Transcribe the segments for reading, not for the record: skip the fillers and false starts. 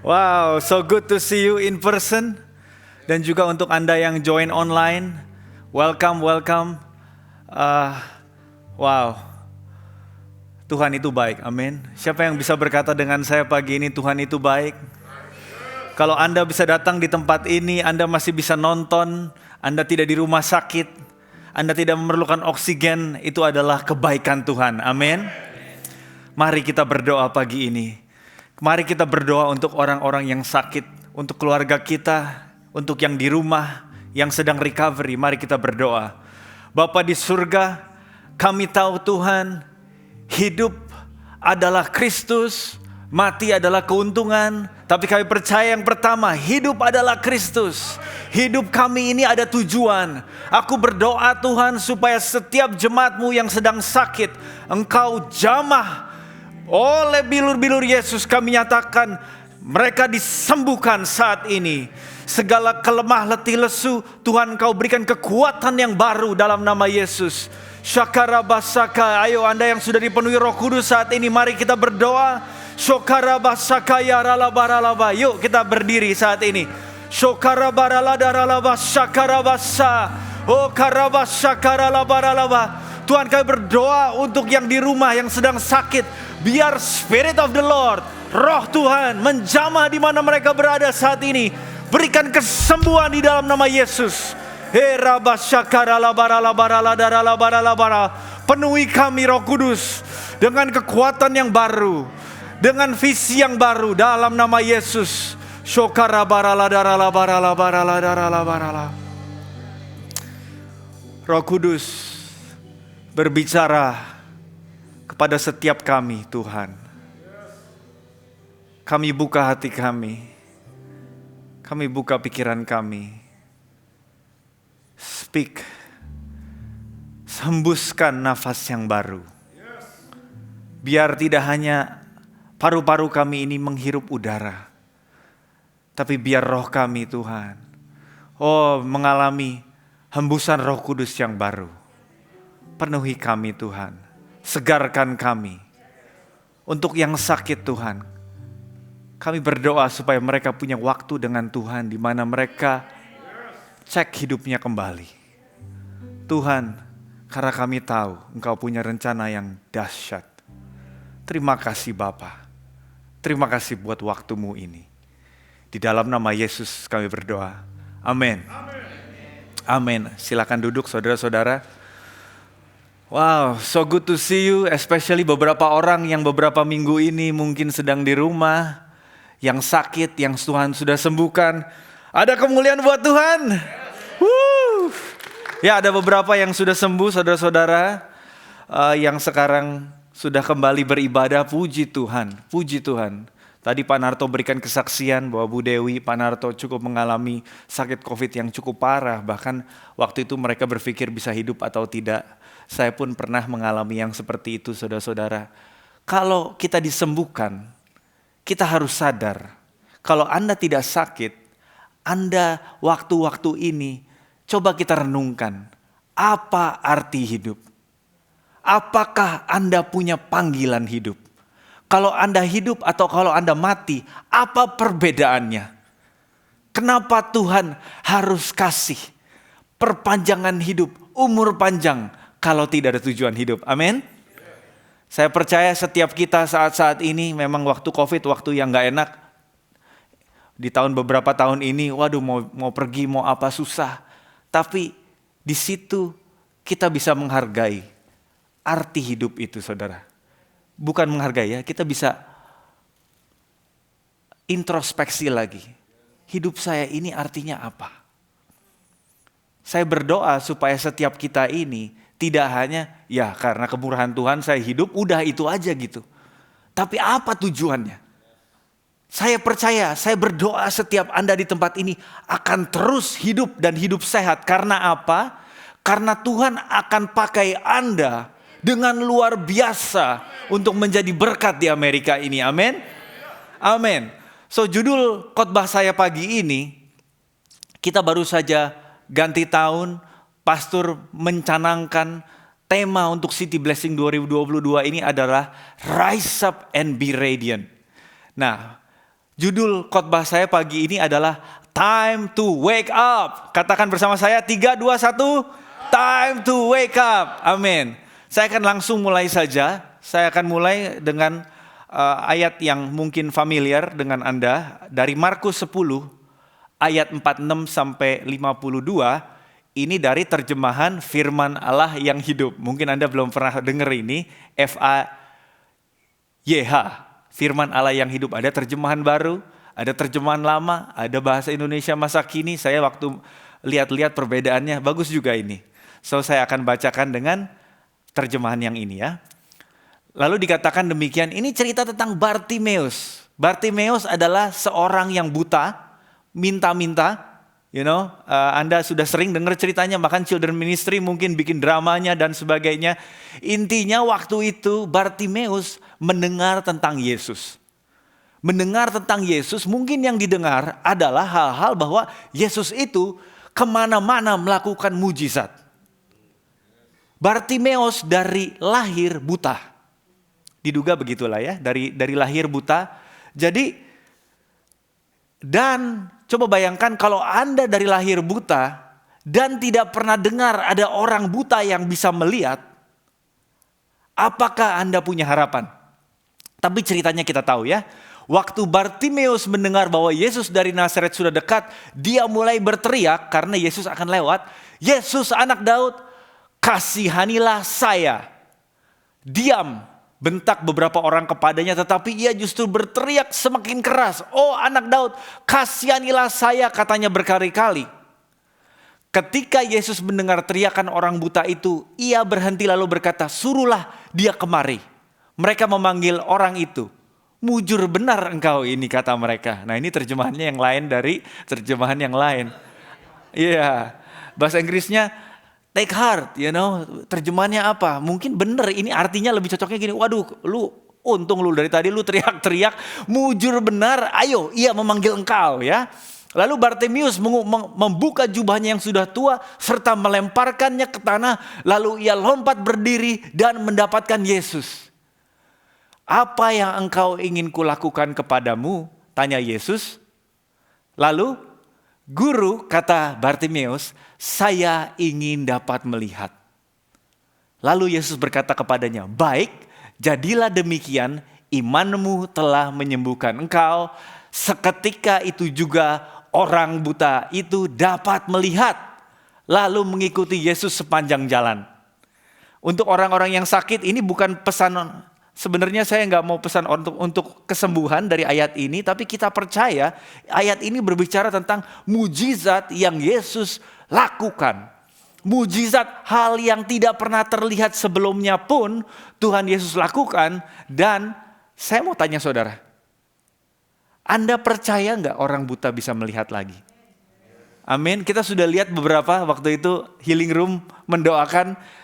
Wow, so good to see you in person. Dan juga untuk Anda yang join online, welcome. Wow, Tuhan itu baik, amin. Siapa yang bisa berkata dengan saya pagi ini, Tuhan itu baik? Kalau Anda bisa datang di tempat ini, Anda masih bisa nonton, Anda tidak di rumah sakit, Anda tidak memerlukan oksigen, itu adalah kebaikan Tuhan, amin. Mari kita berdoa pagi ini. Mari kita berdoa untuk orang-orang yang sakit, untuk keluarga kita, untuk yang di rumah, yang sedang recovery. Mari kita berdoa. Bapa di surga, kami tahu Tuhan, hidup adalah Kristus, mati adalah keuntungan. Tapi kami percaya yang pertama, hidup adalah Kristus. Hidup kami ini ada tujuan. Aku berdoa Tuhan supaya setiap jemaat-Mu yang sedang sakit, Engkau jamah oleh bilur-bilur Yesus. Kami nyatakan mereka disembuhkan saat ini. Segala kelemah letih lesu, Tuhan Kau berikan kekuatan yang baru dalam nama Yesus. Syakarabasaka, ayo Anda yang sudah dipenuhi Roh Kudus saat ini, mari kita berdoa. Syakarabasaka yaralabaralaba, yuk kita berdiri saat ini. Syakarabaraladaralaba syakarabasa, oh karabasyakaralabaralaba. Tuhan, kami berdoa untuk yang di rumah yang sedang sakit. Biar Spirit of the Lord, Roh Tuhan menjamah di mana mereka berada saat ini. Berikan kesembuhan di dalam nama Yesus. Penuhi kami Roh Kudus dengan kekuatan yang baru, dengan visi yang baru dalam nama Yesus. Roh Kudus berbicara kepada setiap kami, Tuhan. Kami buka hati kami buka pikiran kami. Speak, hembuskan nafas yang baru. Biar tidak hanya paru-paru kami ini menghirup udara, tapi biar roh kami Tuhan, mengalami hembusan Roh Kudus yang baru. Penuhi kami Tuhan, segarkan kami. Untuk yang sakit Tuhan, kami berdoa supaya mereka punya waktu dengan Tuhan, di mana mereka cek hidupnya kembali. Tuhan, karena kami tahu Engkau punya rencana yang dahsyat. Terima kasih Bapa. Terima kasih buat waktu-Mu ini. Di dalam nama Yesus kami berdoa. Amin. Amin. Silakan duduk saudara-saudara. Wow, so good to see you. Especially beberapa orang yang beberapa minggu ini mungkin sedang di rumah, yang sakit, yang Tuhan sudah sembuhkan. Ada kemuliaan buat Tuhan. Ya, ada beberapa yang sudah sembuh, saudara-saudara, yang sekarang sudah kembali beribadah. Puji Tuhan, puji Tuhan. Tadi Pak Narto berikan kesaksian bahwa Bu Dewi, Pak Narto cukup mengalami sakit COVID yang cukup parah. Bahkan waktu itu mereka berpikir bisa hidup atau tidak. Saya pun pernah mengalami yang seperti itu, saudara-saudara. Kalau kita disembuhkan, kita harus sadar, kalau Anda tidak sakit, Anda waktu-waktu ini, coba kita renungkan, apa arti hidup? Apakah Anda punya panggilan hidup? Kalau Anda hidup atau kalau Anda mati, apa perbedaannya? Kenapa Tuhan harus kasih perpanjangan hidup, umur panjang, kalau tidak ada tujuan hidup? Amin. Saya percaya setiap kita saat-saat ini memang waktu COVID, waktu yang gak enak. Di beberapa tahun ini, waduh mau pergi, mau apa susah. Tapi di situ kita bisa menghargai arti hidup itu, saudara. Bukan menghargai ya, kita bisa introspeksi lagi. Hidup saya ini artinya apa? Saya berdoa supaya setiap kita ini tidak hanya, ya karena kemurahan Tuhan saya hidup, udah itu aja gitu. Tapi apa tujuannya? Saya percaya, saya berdoa setiap Anda di tempat ini akan terus hidup dan hidup sehat. Karena apa? Karena Tuhan akan pakai Anda dengan luar biasa untuk menjadi berkat di Amerika ini. Amin. Amin. So judul khotbah saya pagi ini, kita baru saja ganti tahun. Pastor mencanangkan tema untuk City Blessing 2022 ini adalah Rise Up and Be Radiant. Nah, Judul khotbah saya pagi ini adalah Time to Wake Up. Katakan bersama saya, 3, 2, 1. Time to wake up. Amin. Saya akan langsung mulai saja. Saya akan mulai dengan ayat yang mungkin familiar dengan Anda. Dari Markus 10, ayat 46 sampai 52. Ini dari terjemahan firman Allah yang hidup. Mungkin Anda belum pernah dengar ini. FAYH. Firman Allah yang hidup. Ada terjemahan baru, ada terjemahan lama, ada bahasa Indonesia masa kini. Saya waktu lihat-lihat perbedaannya, bagus juga ini. So saya akan bacakan dengan terjemahan yang ini ya. Lalu dikatakan demikian, ini cerita tentang Bartimeus. Bartimeus adalah seorang yang buta, minta-minta. Anda sudah sering dengar ceritanya, bahkan Children Ministry mungkin bikin dramanya dan sebagainya. Intinya waktu itu Bartimeus mendengar tentang Yesus. Mendengar tentang Yesus, mungkin yang didengar adalah hal-hal bahwa Yesus itu kemana-mana melakukan mujizat. Bartimeus dari lahir buta. Diduga begitulah ya, dari lahir buta. Jadi, dan coba bayangkan kalau Anda dari lahir buta dan tidak pernah dengar ada orang buta yang bisa melihat, apakah Anda punya harapan? Tapi ceritanya kita tahu ya. Waktu Bartimeus mendengar bahwa Yesus dari Nazaret sudah dekat, dia mulai berteriak karena Yesus akan lewat. Yesus anak Daud, kasihanilah saya. Diam, bentak beberapa orang kepadanya, tetapi ia justru berteriak semakin keras. Oh anak Daud, kasihanilah saya, katanya berkali-kali. Ketika Yesus mendengar teriakan orang buta itu, ia berhenti lalu berkata, suruhlah dia kemari. Mereka memanggil orang itu. Mujur benar engkau ini, kata mereka. Nah ini terjemahannya yang lain dari terjemahan yang lain. Iya, bahasa Inggrisnya take heart, terjemahannya apa? Mungkin benar, ini artinya lebih cocoknya gini. Waduh, untung lu dari tadi lu teriak-teriak, mujur benar, ayo, ia memanggil engkau ya. Lalu Bartimeus membuka jubahnya yang sudah tua serta melemparkannya ke tanah, lalu ia lompat berdiri dan mendapatkan Yesus. Apa yang engkau ingin kulakukan kepadamu? Tanya Yesus. Lalu, guru, kata Bartimeus, saya ingin dapat melihat. Lalu Yesus berkata kepadanya, baik, jadilah demikian, imanmu telah menyembuhkan engkau. Seketika itu juga orang buta itu dapat melihat, lalu mengikuti Yesus sepanjang jalan. Untuk orang-orang yang sakit, ini bukan pesan. Sebenarnya saya nggak mau pesan untuk kesembuhan dari ayat ini, tapi kita percaya ayat ini berbicara tentang mujizat yang Yesus lakukan. Mujizat, hal yang tidak pernah terlihat sebelumnya pun Tuhan Yesus lakukan. Dan saya mau tanya saudara, Anda percaya nggak orang buta bisa melihat lagi? Amin. Kita sudah lihat beberapa waktu itu Healing Room mendoakan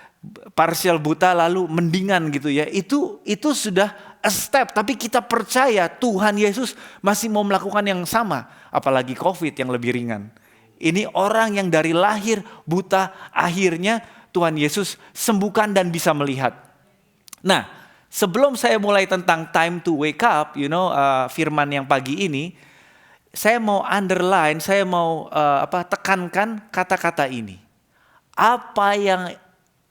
parsial buta lalu mendingan gitu ya. Itu sudah a step, tapi kita percaya Tuhan Yesus masih mau melakukan yang sama, apalagi COVID yang lebih ringan. Ini orang yang dari lahir buta, akhirnya Tuhan Yesus sembuhkan dan bisa melihat. Nah, sebelum saya mulai tentang time to wake up, firman yang pagi ini, saya mau underline, saya mau tekankan kata-kata ini. Apa yang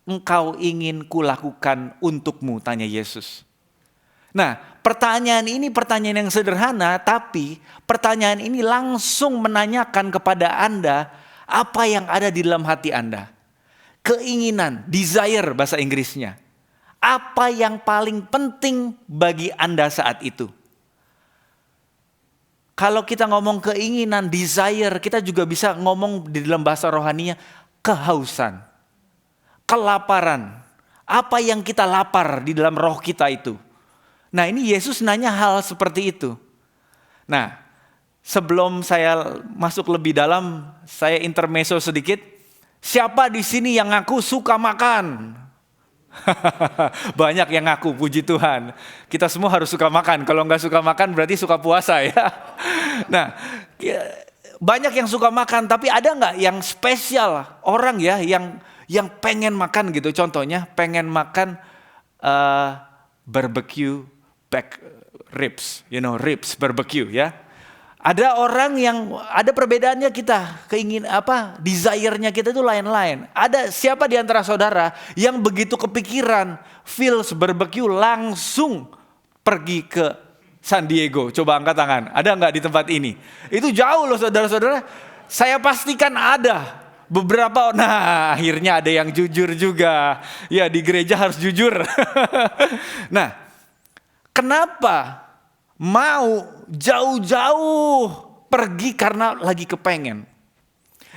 engkau ingin kulakukan untukmu, tanya Yesus. Nah, pertanyaan ini pertanyaan yang sederhana, tapi pertanyaan ini langsung menanyakan kepada Anda apa yang ada di dalam hati Anda. Keinginan, desire bahasa Inggrisnya. Apa yang paling penting bagi Anda saat itu? Kalau kita ngomong keinginan, desire, kita juga bisa ngomong di dalam bahasa rohaninya kehausan. Kelaparan, apa yang kita lapar di dalam roh kita itu. Nah ini Yesus nanya hal seperti itu. Nah sebelum saya masuk lebih dalam, saya intermezzo sedikit. Siapa di sini yang ngaku suka makan? Banyak yang ngaku, puji Tuhan. Kita semua harus suka makan, kalau nggak suka makan berarti suka puasa ya. Nah banyak yang suka makan, tapi ada nggak yang spesial orang ya yang pengen makan gitu, contohnya pengen makan barbecue back ribs, ribs barbecue ya. Ada orang yang ada perbedaannya kita, desire-nya kita itu lain-lain. Ada siapa di antara saudara yang begitu kepikiran Phil's Barbecue langsung pergi ke San Diego? Coba angkat tangan. Ada nggak di tempat ini? Itu jauh loh saudara-saudara. Saya pastikan ada. Beberapa, nah akhirnya ada yang jujur juga. Ya di gereja harus jujur. Nah, kenapa mau jauh-jauh pergi karena lagi kepengen?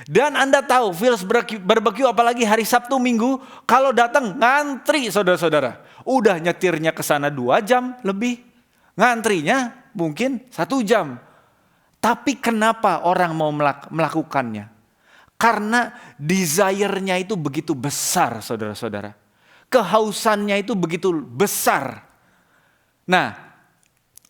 Dan Anda tahu Phil's Barbecue apalagi hari Sabtu Minggu, kalau datang ngantri saudara-saudara. Udah nyetirnya ke sana 2 jam lebih, ngantrinya mungkin 1 jam. Tapi kenapa orang mau melakukannya? Karena desire-nya itu begitu besar saudara-saudara. Kehausannya itu begitu besar. Nah,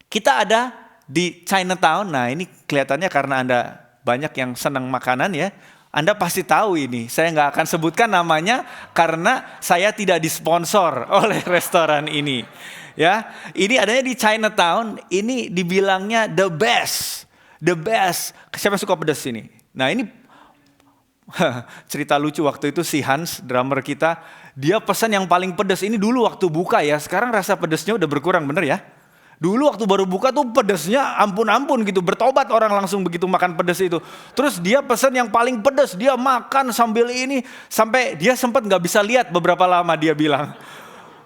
kita ada di Chinatown. Nah ini kelihatannya karena Anda banyak yang senang makanan ya. Anda pasti tahu ini. Saya nggak akan sebutkan namanya karena saya tidak disponsor oleh restoran ini. Ya, ini adanya di Chinatown. Ini dibilangnya the best. The best. Siapa suka pedas ini? Nah ini cerita lucu waktu itu si Hans, drummer kita, dia pesan yang paling pedas. Ini dulu waktu buka ya, sekarang rasa pedasnya udah berkurang bener ya. Dulu waktu baru buka tuh pedasnya ampun-ampun gitu, bertobat orang langsung begitu makan pedas itu. Terus dia pesan yang paling pedas, dia makan sambil ini, sampai dia sempat gak bisa lihat beberapa lama dia bilang.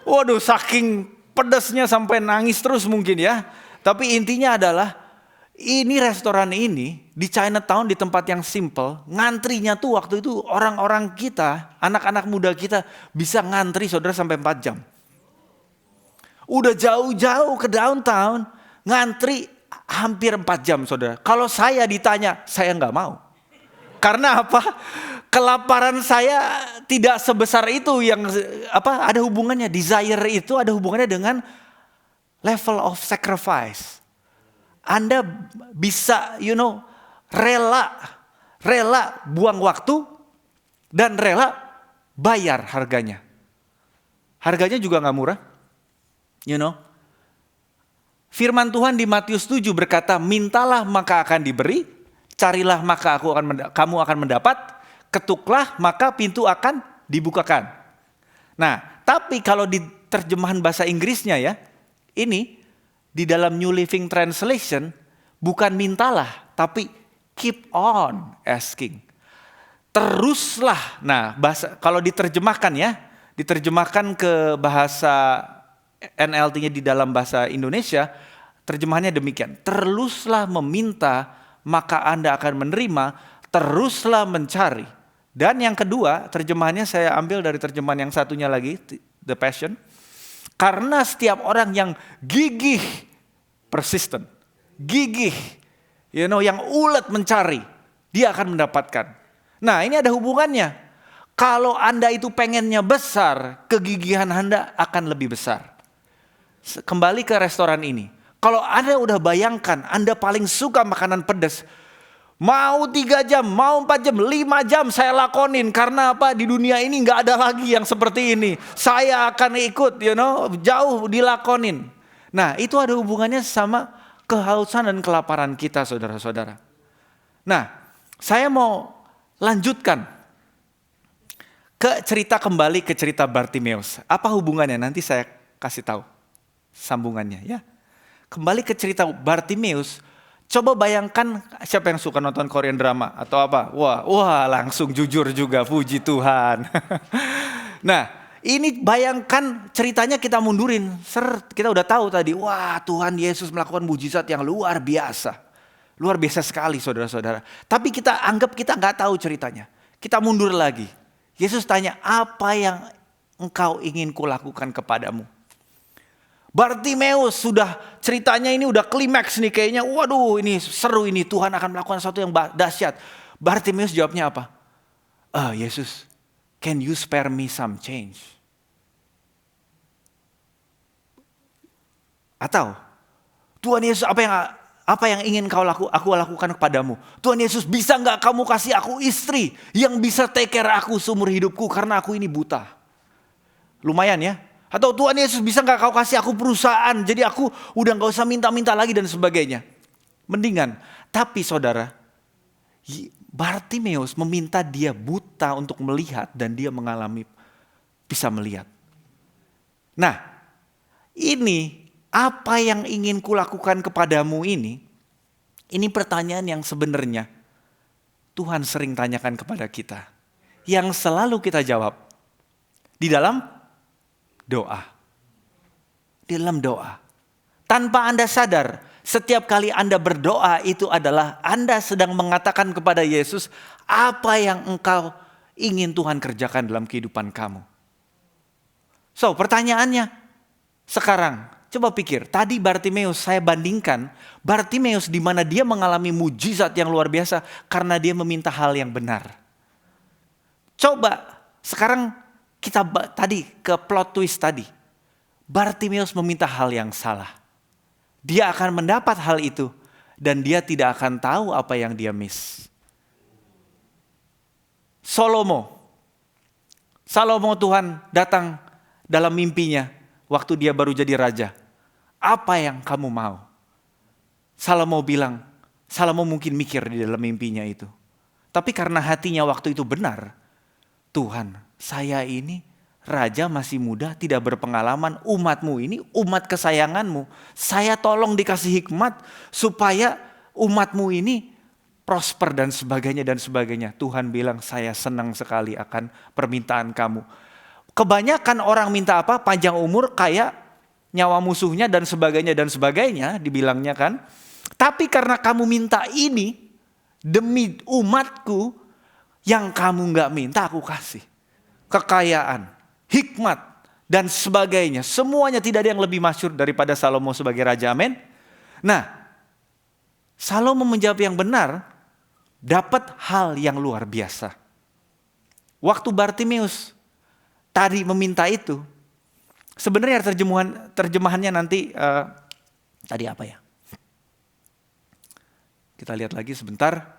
Waduh saking pedasnya sampai nangis terus mungkin ya. Tapi intinya adalah, ini restoran ini di Chinatown di tempat yang simple, ngantrinya tuh waktu itu orang-orang kita, anak-anak muda kita bisa ngantri saudara sampai 4 jam. Udah jauh-jauh ke downtown, ngantri hampir 4 jam saudara. Kalau saya ditanya, saya nggak mau. Karena apa? Kelaparan saya tidak sebesar itu yang ada hubungannya. Desire itu ada hubungannya dengan level of sacrifice. Anda bisa rela buang waktu dan rela bayar harganya. Harganya juga gak murah. Firman Tuhan di Matius 7 berkata, mintalah maka akan diberi, carilah maka kamu akan mendapat, ketuklah maka pintu akan dibukakan. Nah, tapi kalau di terjemahan bahasa Inggrisnya ya, ini di dalam New Living Translation bukan mintalah, tapi keep on asking. Teruslah. Nah, kalau diterjemahkan ya, diterjemahkan ke bahasa NLT-nya di dalam bahasa Indonesia, terjemahannya demikian. Teruslah meminta, maka Anda akan menerima, teruslah mencari. Dan yang kedua, terjemahannya saya ambil dari terjemahan yang satunya lagi, The Passion. Karena setiap orang yang gigih, persistent, gigih, yang ulet mencari, dia akan mendapatkan. Nah ini ada hubungannya. Kalau Anda itu pengennya besar, kegigihan Anda akan lebih besar. Kembali ke restoran ini. Kalau Anda udah bayangkan, Anda paling suka makanan pedas. Mau 3 jam, mau 4 jam, 5 jam saya lakonin. Karena apa? Di dunia ini gak ada lagi yang seperti ini. Saya akan ikut, jauh dilakonin. Nah itu ada hubungannya sama kehausan dan kelaparan kita saudara-saudara. Nah saya mau lanjutkan kembali ke cerita Bartimeus. Apa hubungannya? Nanti saya kasih tahu sambungannya ya. Kembali ke cerita Bartimeus. Coba bayangkan siapa yang suka nonton Korean drama atau apa? Wah langsung jujur juga, puji Tuhan. Nah ini bayangkan ceritanya kita mundurin. Kita udah tahu tadi, wah Tuhan Yesus melakukan mujizat yang luar biasa. Luar biasa sekali saudara-saudara. Tapi kita anggap kita gak tahu ceritanya. Kita mundur lagi. Yesus tanya, apa yang engkau ingin kulakukan kepadamu? Bartimeus sudah ceritanya ini udah klimaks nih kayaknya. Waduh ini seru ini, Tuhan akan melakukan sesuatu yang dahsyat. Bartimeus jawabnya apa? Yesus, can you spare me some change? Atau Tuhan Yesus apa yang ingin aku lakukan kepadamu? Tuhan Yesus, bisa nggak kamu kasih aku istri yang bisa take care aku seumur hidupku karena aku ini buta? Lumayan ya. Atau Tuhan Yesus, bisa nggak kau kasih aku perusahaan jadi aku udah nggak usah minta-minta lagi dan sebagainya. Mendingan. Tapi saudara, Bartimeus meminta dia buta untuk melihat dan dia bisa melihat. Nah, ini apa yang ingin kulakukan kepadamu ini pertanyaan yang sebenarnya Tuhan sering tanyakan kepada kita. Yang selalu kita jawab di dalam doa. Di dalam doa. Tanpa Anda sadar, setiap kali Anda berdoa itu adalah Anda sedang mengatakan kepada Yesus apa yang engkau ingin Tuhan kerjakan dalam kehidupan kamu. So, pertanyaannya sekarang, coba pikir, tadi Bartimeus saya bandingkan, Bartimeus di mana dia mengalami mujizat yang luar biasa karena dia meminta hal yang benar. Coba sekarang kita tadi ke plot twist tadi. Bartimeus meminta hal yang salah. Dia akan mendapat hal itu dan dia tidak akan tahu apa yang dia miss. Salomo Tuhan datang dalam mimpinya waktu dia baru jadi raja. Apa yang kamu mau? Salomo bilang, Salomo mungkin mikir di dalam mimpinya itu. Tapi karena hatinya waktu itu benar, Tuhan, saya ini raja masih muda, tidak berpengalaman, umatmu ini umat kesayanganmu. Saya tolong dikasih hikmat supaya umatmu ini prosper dan sebagainya dan sebagainya. Tuhan bilang, saya senang sekali akan permintaan kamu. Kebanyakan orang minta apa? Panjang umur, kaya, nyawa musuhnya dan sebagainya dibilangnya kan. Tapi karena kamu minta ini demi umatku, yang kamu gak minta aku kasih. Kekayaan, hikmat, dan sebagainya. Semuanya tidak ada yang lebih masyhur daripada Salomo sebagai raja, amin. Nah, Salomo menjawab yang benar, dapat hal yang luar biasa. Waktu Bartimeus tadi meminta itu, sebenarnya terjemahannya nanti, tadi apa ya? Kita lihat lagi sebentar.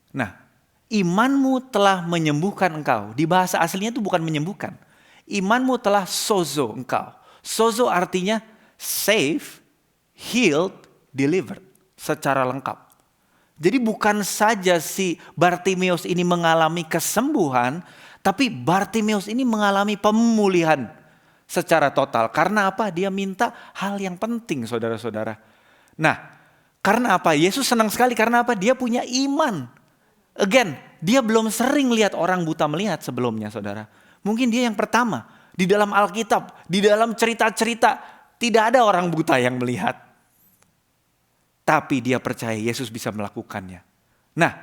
Nah, imanmu telah menyembuhkan engkau. Di bahasa aslinya itu bukan menyembuhkan. Imanmu telah sozo engkau. Sozo artinya save, healed, delivered. Secara lengkap. Jadi bukan saja si Bartimeus ini mengalami kesembuhan. Tapi Bartimeus ini mengalami pemulihan secara total. Karena apa? Dia minta hal yang penting, saudara-saudara. Nah, karena apa? Yesus senang sekali karena apa? Dia punya iman. Again, dia belum sering lihat orang buta melihat sebelumnya, saudara. Mungkin dia yang pertama. Di dalam Alkitab, di dalam cerita-cerita, tidak ada orang buta yang melihat. Tapi dia percaya Yesus bisa melakukannya. Nah,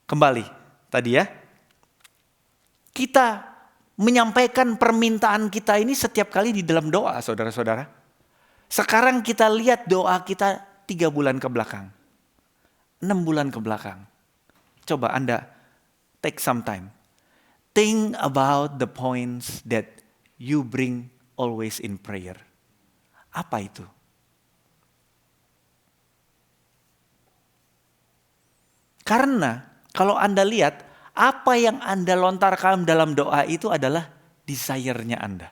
kembali tadi ya. Kita menyampaikan permintaan kita ini setiap kali di dalam doa, saudara-saudara. Sekarang kita lihat doa kita 3 bulan ke belakang. 6 bulan ke belakang. Coba Anda take some time. Think about the points that you bring always in prayer. Apa itu? Karena kalau Anda lihat, apa yang Anda lontarkan dalam doa itu adalah desire-nya Anda.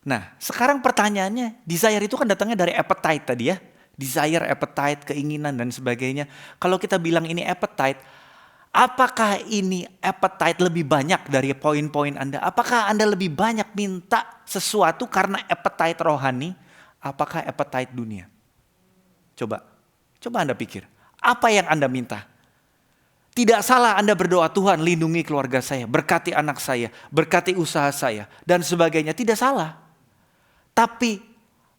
Nah, sekarang pertanyaannya, desire itu kan datangnya dari appetite tadi ya. Desire, appetite, keinginan dan sebagainya. Kalau kita bilang ini appetite, apakah ini appetite lebih banyak dari poin-poin Anda? Apakah Anda lebih banyak minta sesuatu karena appetite rohani? Apakah appetite dunia? Coba Anda pikir. Apa yang Anda minta? Tidak salah Anda berdoa, Tuhan lindungi keluarga saya, berkati anak saya, berkati usaha saya, dan sebagainya. Tidak salah. Tapi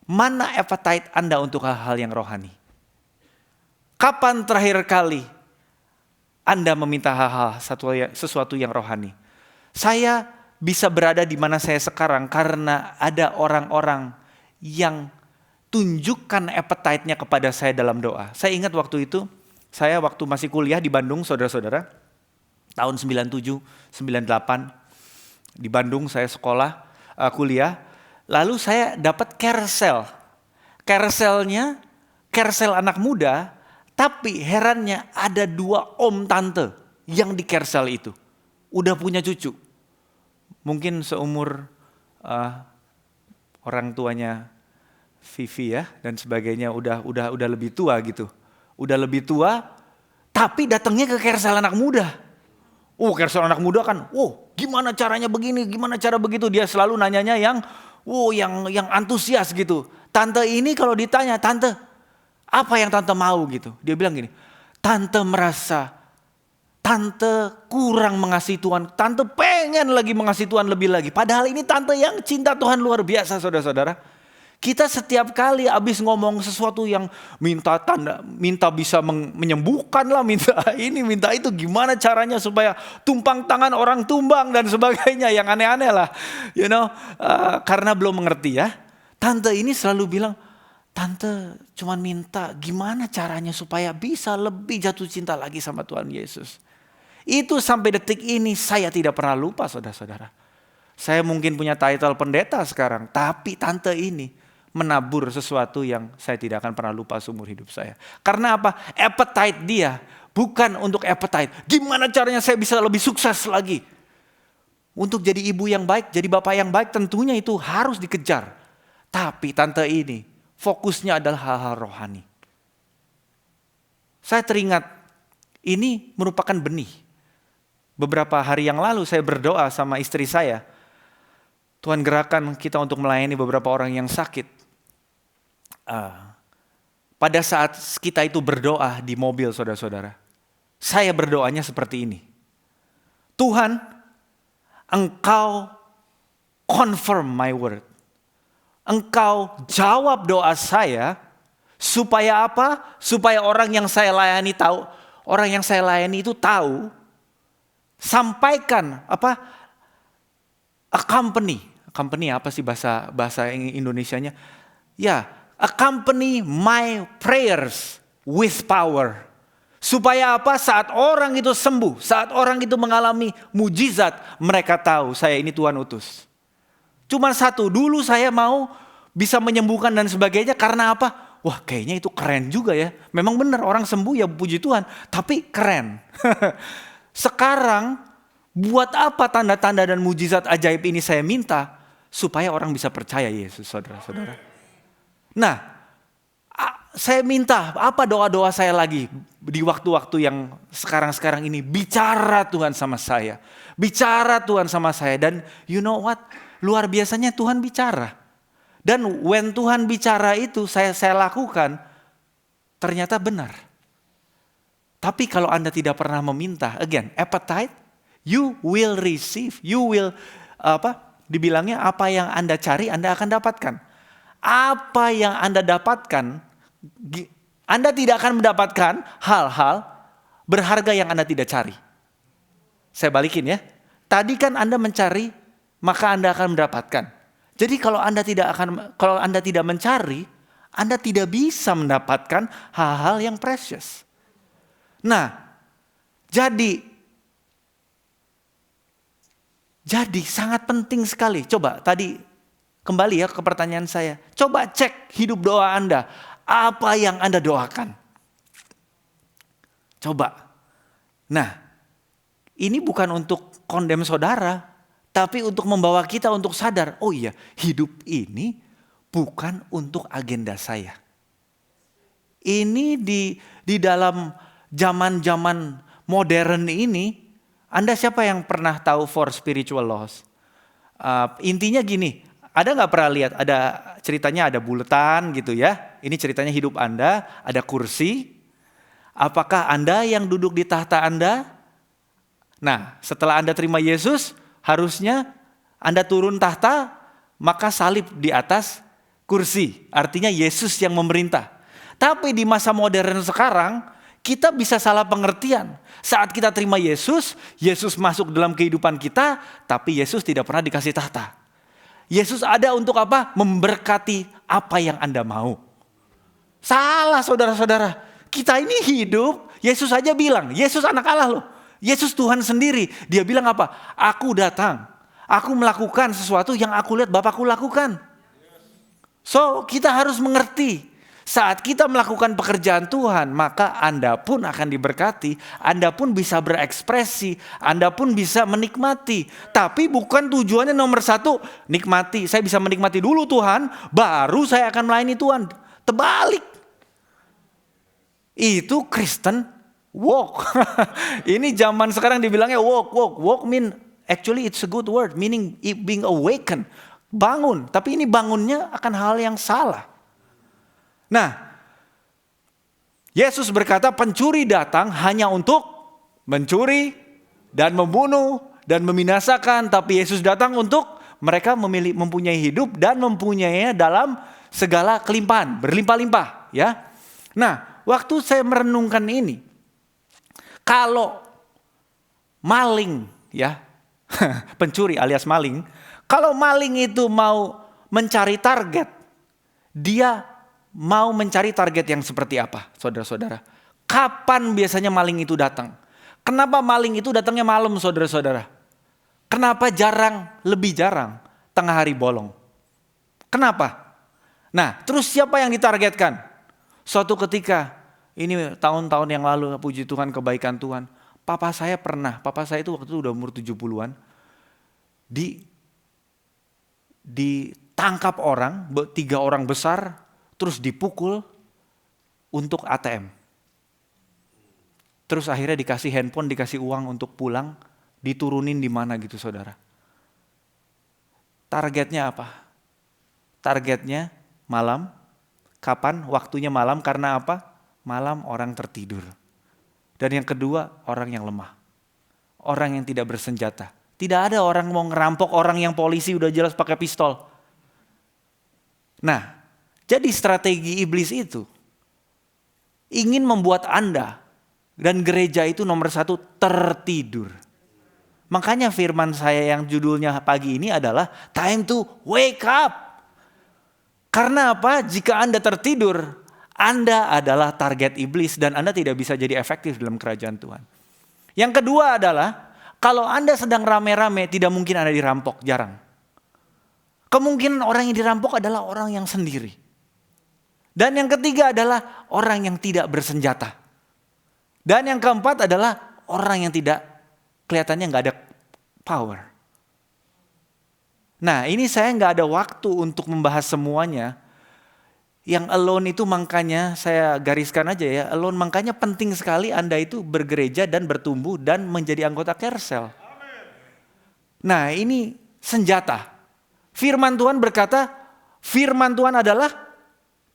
mana appetite Anda untuk hal-hal yang rohani? Kapan terakhir kali Anda meminta hal-hal sesuatu yang rohani? Saya bisa berada di mana saya sekarang karena ada orang-orang yang tunjukkan appetite-nya kepada saya dalam doa. Saya ingat waktu itu, saya waktu masih kuliah di Bandung, saudara-saudara, tahun 97, 98, di Bandung saya sekolah, kuliah. Lalu saya dapat carousel. Carousel anak muda, tapi herannya ada 2 om tante yang di carousel itu. Udah punya cucu. Mungkin seumur orang tuanya Vivi ya dan sebagainya udah lebih tua gitu. Udah lebih tua, tapi datangnya ke carousel anak muda. Carousel anak muda kan, gimana caranya begini, gimana cara begitu. Dia selalu nanyanya yang antusias gitu. Tante ini kalau ditanya, tante apa yang tante mau gitu. Dia bilang gini, tante merasa tante kurang mengasihi Tuhan. Tante pengen lagi mengasihi Tuhan lebih lagi. Padahal ini tante yang cinta Tuhan luar biasa saudara-saudara. Kita setiap kali habis ngomong sesuatu yang minta tanda, minta bisa menyembuhkan lah, minta ini, minta itu. Gimana caranya supaya tumpang tangan orang tumbang dan sebagainya. Yang aneh-aneh lah. Karena belum mengerti ya. Tante ini selalu bilang, tante cuman minta gimana caranya supaya bisa lebih jatuh cinta lagi sama Tuhan Yesus. Itu sampai detik ini saya tidak pernah lupa saudara-saudara. Saya mungkin punya title pendeta sekarang. Tapi tante ini menabur sesuatu yang saya tidak akan pernah lupa seumur hidup saya. Karena apa? Appetite dia bukan untuk appetite. Gimana caranya saya bisa lebih sukses lagi. Untuk jadi ibu yang baik, jadi bapak yang baik tentunya itu harus dikejar. Tapi tante ini fokusnya adalah hal-hal rohani. Saya teringat ini merupakan benih. Beberapa hari yang lalu saya berdoa sama istri saya. Tuhan gerakan kita untuk melayani beberapa orang yang sakit. Pada saat kita itu berdoa di mobil saudara-saudara, saya berdoanya seperti ini. Tuhan, Engkau confirm my word. Engkau jawab doa saya supaya apa? Supaya orang yang saya layani tahu, orang yang saya layani itu tahu, sampaikan apa? Accompany apa sih bahasa Indonesianya? Ya, accompany my prayers with power. Supaya apa? Saat orang itu sembuh, saat orang itu mengalami mujizat, mereka tahu saya ini Tuhan utus. Cuma satu, dulu saya mau bisa menyembuhkan dan sebagainya karena apa? Wah, kayaknya itu keren juga ya. Memang benar orang sembuh ya puji Tuhan, tapi keren. Sekarang buat apa tanda-tanda dan mujizat ajaib ini saya minta? Supaya orang bisa percaya Yesus, saudara-saudara. Nah, saya minta apa doa-doa saya lagi di waktu-waktu yang sekarang-sekarang ini. Bicara Tuhan sama saya. Bicara Tuhan sama saya. Dan you know what? Luar biasanya Tuhan bicara. Dan when Tuhan bicara itu saya lakukan. Ternyata benar. Tapi kalau Anda tidak pernah meminta. Again, appetite. You will receive. You will dibilangnya apa yang Anda cari Anda akan dapatkan. Apa yang Anda dapatkan, Anda tidak akan mendapatkan hal-hal berharga yang Anda tidak cari. Saya balikin ya. Tadi kan Anda mencari, maka Anda akan mendapatkan. Jadi kalau Anda tidak mencari, Anda tidak bisa mendapatkan hal-hal yang precious. Nah, jadi sangat penting sekali. Coba tadi kembali ya ke pertanyaan saya. Coba cek hidup doa Anda. Apa yang Anda doakan? Coba. Nah, ini bukan untuk kondem saudara. Tapi untuk membawa kita untuk sadar. Oh iya, hidup ini bukan untuk agenda saya. Ini di dalam zaman-zaman modern ini. Anda siapa yang pernah tahu For Spiritual Laws? Intinya gini, ada nggak pernah lihat? Ada ceritanya ada buletan gitu ya. Ini ceritanya hidup Anda, ada kursi. Apakah Anda yang duduk di tahta Anda? Nah, setelah Anda terima Yesus, harusnya Anda turun tahta, maka salib di atas kursi. Artinya Yesus yang memerintah. Tapi di masa modern sekarang, kita bisa salah pengertian. Saat kita terima Yesus, Yesus masuk dalam kehidupan kita, tapi Yesus tidak pernah dikasih tahta. Yesus ada untuk apa? Memberkati apa yang Anda mau. Salah saudara-saudara. Kita ini hidup, Yesus aja bilang, Yesus anak Allah loh. Yesus Tuhan sendiri. Dia bilang apa? Aku datang. Aku melakukan sesuatu yang aku lihat Bapakku lakukan. So kita harus mengerti. saat kita melakukan pekerjaan Tuhan, maka Anda pun akan diberkati, Anda pun bisa berekspresi, Anda pun bisa menikmati. Tapi bukan tujuannya nomor satu, nikmati. Saya bisa menikmati dulu Tuhan, baru saya akan melayani Tuhan. Terbalik. Itu Kristen walk. Ini zaman sekarang dibilangnya walk. Walk mean actually it's a good word, meaning being awakened. Bangun, tapi ini bangunnya akan hal yang salah. Nah, Yesus berkata pencuri datang hanya untuk mencuri dan membunuh dan membinasakan. Tapi Yesus datang untuk mereka mempunyai hidup dan mempunyainya dalam segala kelimpahan, berlimpah-limpah. Ya. Nah, waktu saya merenungkan ini, kalau maling, ya, pencuri alias maling, kalau maling itu mau mencari target, dia mau mencari target yang seperti apa, saudara-saudara? Kapan biasanya maling itu datang? Kenapa maling itu datangnya malam, saudara-saudara? Kenapa lebih jarang tengah hari bolong? Kenapa? Nah, terus siapa yang ditargetkan? Suatu ketika, ini tahun-tahun yang lalu, puji Tuhan, kebaikan Tuhan. Papa saya itu waktu itu udah umur 70-an. Ditangkap orang, 3 orang besar, terus dipukul untuk ATM. Terus akhirnya dikasih handphone, dikasih uang untuk pulang, diturunin di mana gitu saudara. Targetnya apa? Targetnya malam. Kapan? Waktunya malam karena apa? Malam orang tertidur. Dan yang kedua, orang yang lemah. Orang yang tidak bersenjata. Tidak ada orang mau ngerampok orang yang polisi udah jelas pakai pistol. Nah, jadi strategi iblis itu ingin membuat Anda dan gereja itu nomor 1 tertidur. Makanya firman saya yang judulnya pagi ini adalah time to wake up. Karena apa? Jika Anda tertidur, Anda adalah target iblis dan Anda tidak bisa jadi efektif dalam kerajaan Tuhan. Yang kedua adalah kalau Anda sedang rame-rame tidak mungkin Anda dirampok, jarang. Kemungkinan orang yang dirampok adalah orang yang sendiri. Dan yang ketiga adalah orang yang tidak bersenjata. Dan yang keempat adalah orang yang tidak kelihatannya nggak ada power. Nah, ini saya nggak ada waktu untuk membahas semuanya. Yang alone itu makanya saya gariskan aja ya. Alone makanya penting sekali Anda itu bergereja dan bertumbuh dan menjadi anggota Kersel. Nah, ini senjata. Firman Tuhan berkata, firman Tuhan adalah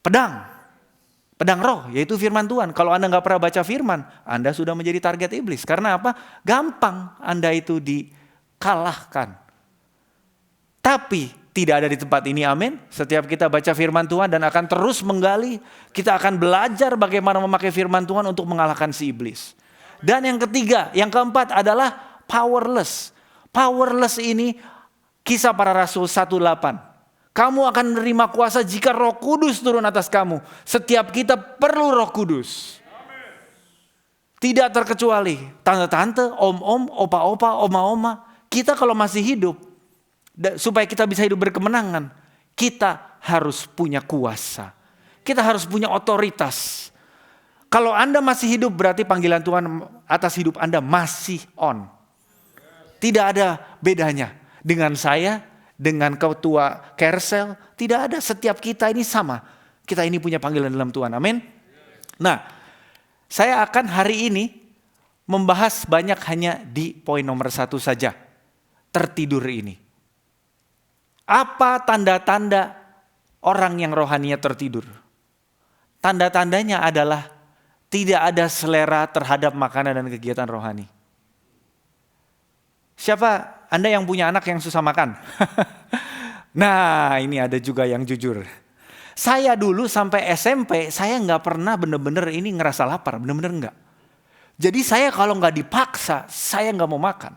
pedang roh, yaitu firman Tuhan. Kalau Anda nggak pernah baca firman, Anda sudah menjadi target iblis. Karena apa? Gampang Anda itu dikalahkan. Tapi tidak ada di tempat ini, amin. Setiap kita baca firman Tuhan dan akan terus menggali, kita akan belajar bagaimana memakai firman Tuhan untuk mengalahkan si iblis. Dan yang ketiga, yang keempat adalah powerless. Powerless ini Kisah Para Rasul 1:8. Kamu akan menerima kuasa jika Roh Kudus turun atas kamu. Setiap kita perlu Roh Kudus. Tidak terkecuali tante-tante, om-om, opa-opa, oma-oma. Kita kalau masih hidup, supaya kita bisa hidup berkemenangan, kita harus punya kuasa. Kita harus punya otoritas. Kalau Anda masih hidup berarti panggilan Tuhan atas hidup Anda masih on. Tidak ada bedanya dengan saya, dengan ketua Kersel, tidak ada. Setiap kita ini sama. Kita ini punya panggilan dalam Tuhan. Amin. Nah, saya akan hari ini membahas banyak hanya di poin nomor 1 saja. Tertidur ini. Apa tanda-tanda orang yang rohaninya tertidur? Tanda-tandanya adalah tidak ada selera terhadap makanan dan kegiatan rohani. Siapa Anda yang punya anak yang susah makan? Nah, ini ada juga yang jujur. Saya dulu sampai SMP, saya nggak pernah bener-bener ini ngerasa lapar, bener-bener nggak. Jadi saya kalau nggak dipaksa, saya nggak mau makan.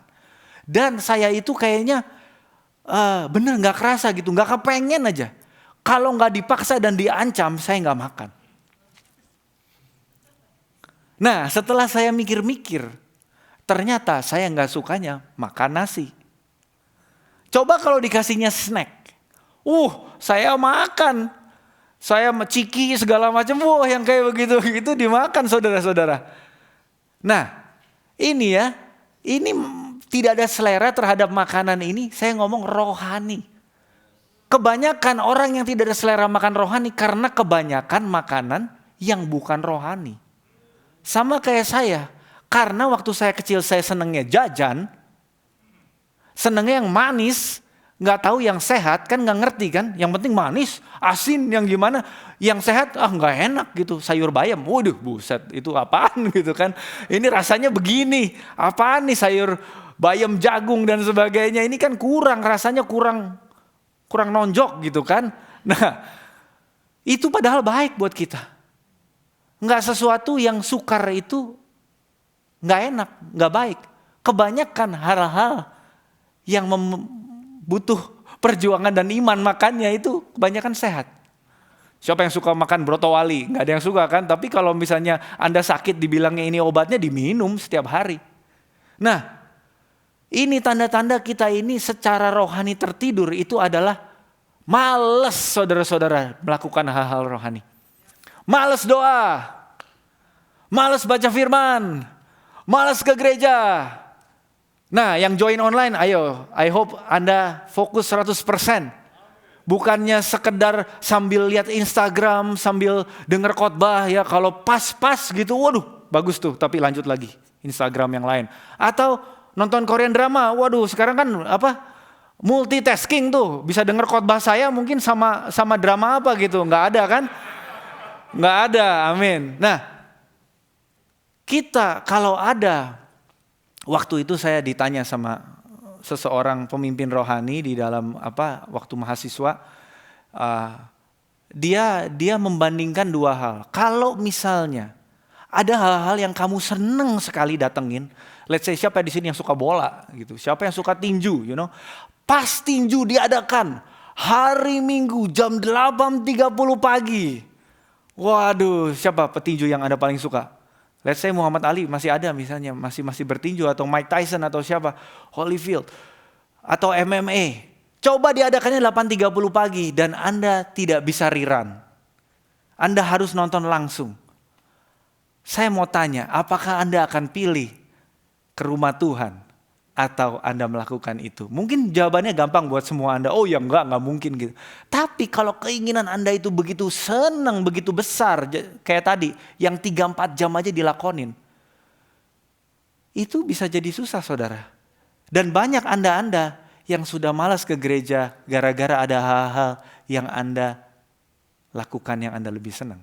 Dan saya itu kayaknya bener nggak kerasa gitu, nggak kepengen aja. Kalau nggak dipaksa dan diancam, saya nggak makan. Nah, setelah saya mikir-mikir, ternyata saya nggak sukanya makan nasi. Coba kalau dikasihnya snack, saya makan. Saya ciki segala macam, wah yang kayak begitu itu dimakan saudara-saudara. Nah, ini ya, ini tidak ada selera terhadap makanan ini. Saya ngomong rohani. Kebanyakan orang yang tidak ada selera makan rohani karena kebanyakan makanan yang bukan rohani. Sama kayak saya, karena waktu saya kecil saya senengnya jajan, senengnya yang manis, nggak tahu yang sehat, kan nggak ngerti kan, yang penting manis, asin, yang gimana, yang sehat nggak enak gitu, sayur bayam, waduh buset itu apaan gitu kan, ini rasanya begini, apaan nih sayur bayam jagung dan sebagainya, ini kan kurang, rasanya kurang nonjok gitu kan. Nah itu padahal baik buat kita, nggak sesuatu yang sukar itu nggak enak, nggak baik. Kebanyakan hal-hal yang butuh perjuangan dan iman makannya itu kebanyakan sehat. Siapa yang suka makan broto wali? Nggak ada yang suka kan? Tapi kalau misalnya Anda sakit dibilangnya ini obatnya, diminum setiap hari. Nah, ini tanda-tanda kita ini secara rohani tertidur itu adalah males saudara-saudara melakukan hal-hal rohani. Males doa, males baca firman, males ke gereja. Nah yang join online, ayo, I hope Anda fokus 100%. Bukannya sekedar sambil lihat Instagram, sambil denger khotbah ya, kalau pas-pas gitu, waduh bagus tuh, tapi lanjut lagi Instagram yang lain. Atau nonton Korean drama, waduh sekarang kan multitasking tuh, bisa denger khotbah saya mungkin sama drama apa gitu, nggak ada kan? Nggak ada, amin. Nah kita kalau ada, waktu itu saya ditanya sama seseorang pemimpin rohani di dalam waktu mahasiswa, dia membandingkan dua hal. Kalau misalnya ada hal-hal yang kamu seneng sekali datengin, let's say siapa di sini yang suka bola gitu, siapa yang suka tinju, pas tinju diadakan hari Minggu jam 8.30 pagi. Waduh, siapa petinju yang Anda paling suka? Let's say Muhammad Ali masih ada misalnya, masih bertinju, atau Mike Tyson atau siapa, Holyfield atau MMA. Coba diadakannya 8.30 pagi dan Anda tidak bisa rerun. Anda harus nonton langsung. Saya mau tanya, apakah Anda akan pilih ke rumah Tuhan atau Anda melakukan itu? Mungkin jawabannya gampang buat semua Anda. Oh ya enggak mungkin gitu. Tapi kalau keinginan Anda itu begitu senang, begitu besar, kayak tadi, yang 3-4 jam aja dilakonin, itu bisa jadi susah saudara. Dan banyak Anda yang sudah malas ke gereja gara-gara ada hal-hal yang Anda lakukan yang Anda lebih senang.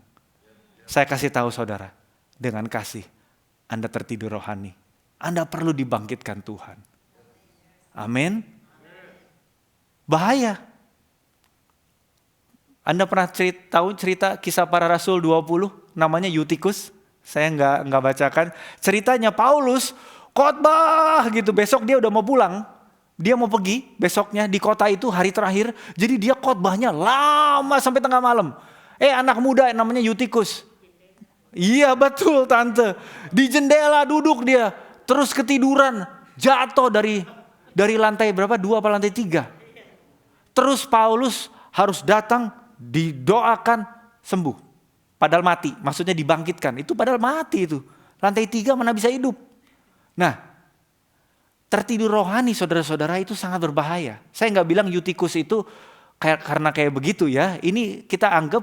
Saya kasih tahu saudara, dengan kasih Anda tertidur rohani. Anda perlu dibangkitkan Tuhan. Amin. Bahaya. Anda pernah tahu cerita kisah para rasul 20, namanya Eutikus? Saya nggak bacakan. Ceritanya Paulus khotbah gitu, besok dia udah mau pulang. Dia mau pergi besoknya di kota itu hari terakhir. Jadi dia khotbahnya lama sampai tengah malam. Anak muda namanya Eutikus. Iya betul tante. Di jendela duduk dia. Terus ketiduran, jatuh dari lantai berapa? 2 apa lantai 3. Terus Paulus harus datang, didoakan, sembuh. Padahal mati, maksudnya dibangkitkan. Itu padahal mati itu. Lantai 3 mana bisa hidup. Nah, tertidur rohani saudara-saudara itu sangat berbahaya. Saya nggak bilang Eutikus itu karena kayak begitu ya. Ini kita anggap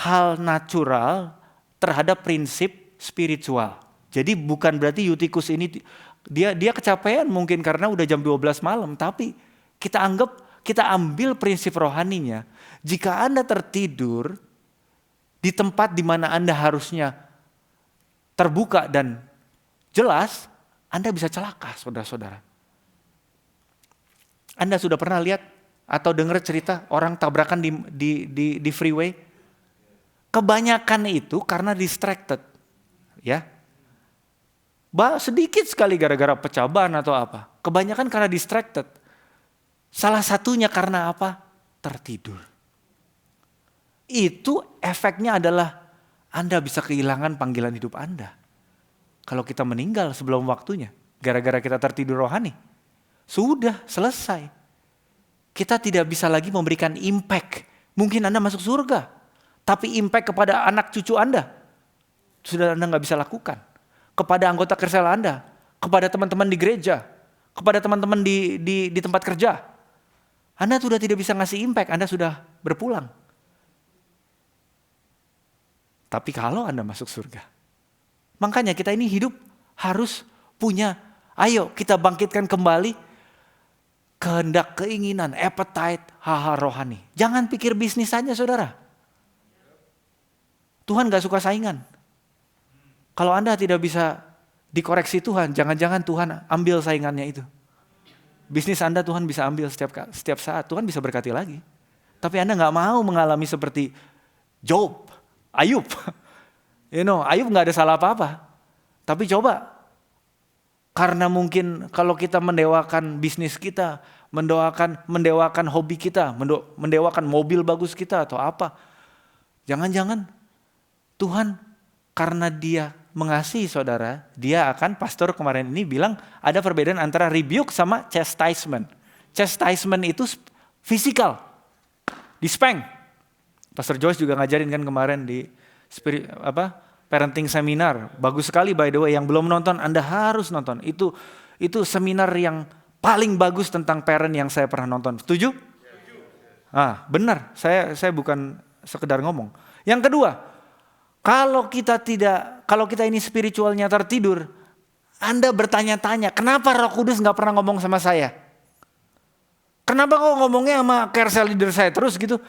hal natural terhadap prinsip spiritual. Jadi bukan berarti Eutikus ini dia kecapean mungkin karena udah jam 12 malam. Tapi kita ambil prinsip rohaninya. Jika Anda tertidur di tempat di mana Anda harusnya terbuka dan jelas, Anda bisa celaka saudara-saudara. Anda sudah pernah lihat atau dengar cerita orang tabrakan di freeway? Kebanyakan itu karena distracted. Ya. Sedikit sekali gara-gara pecah ban atau apa. Kebanyakan karena distracted. Salah satunya karena apa? Tertidur. Itu efeknya adalah Anda bisa kehilangan panggilan hidup Anda. Kalau kita meninggal sebelum waktunya. Gara-gara kita tertidur rohani. Sudah selesai. Kita tidak bisa lagi memberikan impact. Mungkin Anda masuk surga. Tapi impact kepada anak cucu Anda, sudah Anda nggak bisa lakukan. Kepada anggota kersel Anda, kepada teman-teman di gereja, kepada teman-teman di tempat kerja. Anda sudah tidak bisa ngasih impact, Anda sudah berpulang. Tapi kalau Anda masuk surga, makanya kita ini hidup harus punya, ayo kita bangkitkan kembali kehendak, keinginan, appetite, hal-hal rohani. Jangan pikir bisnis saja saudara. Tuhan gak suka saingan. Kalau Anda tidak bisa dikoreksi Tuhan, jangan-jangan Tuhan ambil saingannya itu. Bisnis Anda Tuhan bisa ambil setiap saat, Tuhan bisa berkati lagi. Tapi Anda gak mau mengalami seperti Job, Ayub. Ayub gak ada salah apa-apa. Tapi coba, karena mungkin kalau kita mendewakan bisnis kita, mendewakan hobi kita, mendewakan mobil bagus kita atau apa. Jangan-jangan Tuhan karena dia mengasihi saudara, dia akan, pastor kemarin ini bilang ada perbedaan antara rebuke sama chastisement. Chastisement itu fisikal, di-spank. Pastor Joyce juga ngajarin kan kemarin di parenting seminar. Bagus sekali by the way, yang belum nonton Anda harus nonton. Itu seminar yang paling bagus tentang parent yang saya pernah nonton. Setuju? Benar, saya bukan sekedar ngomong. Yang kedua, kalau kita ini spiritualnya tertidur, Anda bertanya-tanya, kenapa Roh Kudus gak pernah ngomong sama saya? Kenapa kok ngomongnya sama carousel leader saya terus gitu?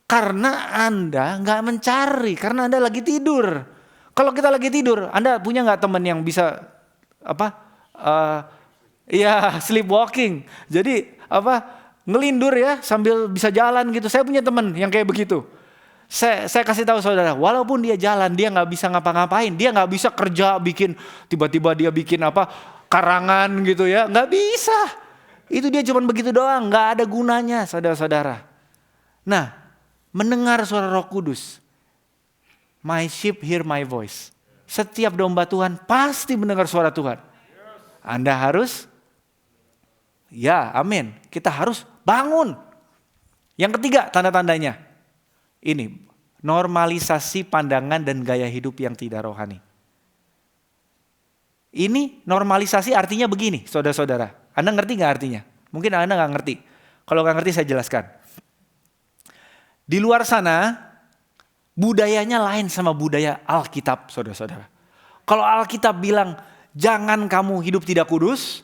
Karena Anda gak mencari, karena Anda lagi tidur. Kalau kita lagi tidur, Anda punya gak teman yang bisa sleepwalking. Jadi ngelindur ya sambil bisa jalan gitu. Saya punya teman yang kayak begitu. Saya kasih tahu saudara, walaupun dia jalan, dia nggak bisa ngapa-ngapain, dia nggak bisa kerja, tiba-tiba dia bikin karangan gitu ya, nggak bisa. Itu dia cuma begitu doang, nggak ada gunanya, saudara-saudara. Nah, mendengar suara Roh Kudus, my sheep hear my voice. Setiap domba Tuhan pasti mendengar suara Tuhan. Anda harus, amin. Kita harus bangun. Yang ketiga, tanda-tandanya. Ini normalisasi pandangan dan gaya hidup yang tidak rohani. Ini normalisasi artinya begini, saudara-saudara. Anda ngerti gak artinya? Mungkin Anda gak ngerti. Kalau gak ngerti saya jelaskan. Di luar sana, budayanya lain sama budaya Alkitab, saudara-saudara. Kalau Alkitab bilang, jangan kamu hidup tidak kudus,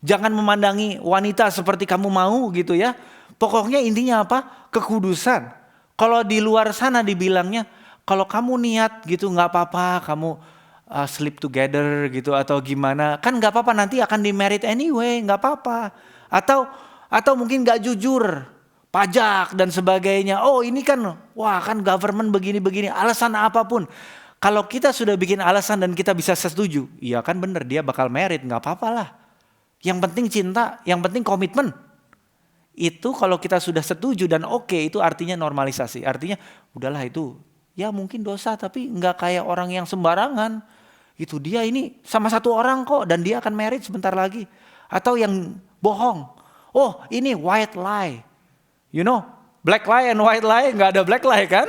jangan memandangi wanita seperti kamu mau gitu ya. Pokoknya intinya apa? Kekudusan. Kalau di luar sana dibilangnya, kalau kamu niat gitu gak apa-apa, kamu sleep together gitu atau gimana. Kan gak apa-apa, nanti akan di married anyway, gak apa-apa. Atau mungkin gak jujur, pajak dan sebagainya. Oh ini kan, kan government begini-begini, alasan apapun. Kalau kita sudah bikin alasan dan kita bisa setuju, iya kan bener dia bakal married, gak apa-apa lah. Yang penting cinta, yang penting komitmen. Itu kalau kita sudah setuju dan oke, itu artinya normalisasi. Artinya udahlah itu ya mungkin dosa tapi nggak kayak orang yang sembarangan. Itu dia ini sama satu orang kok dan dia akan married sebentar lagi. Atau yang bohong. Oh ini white lie. Black lie and white lie, nggak ada black lie kan.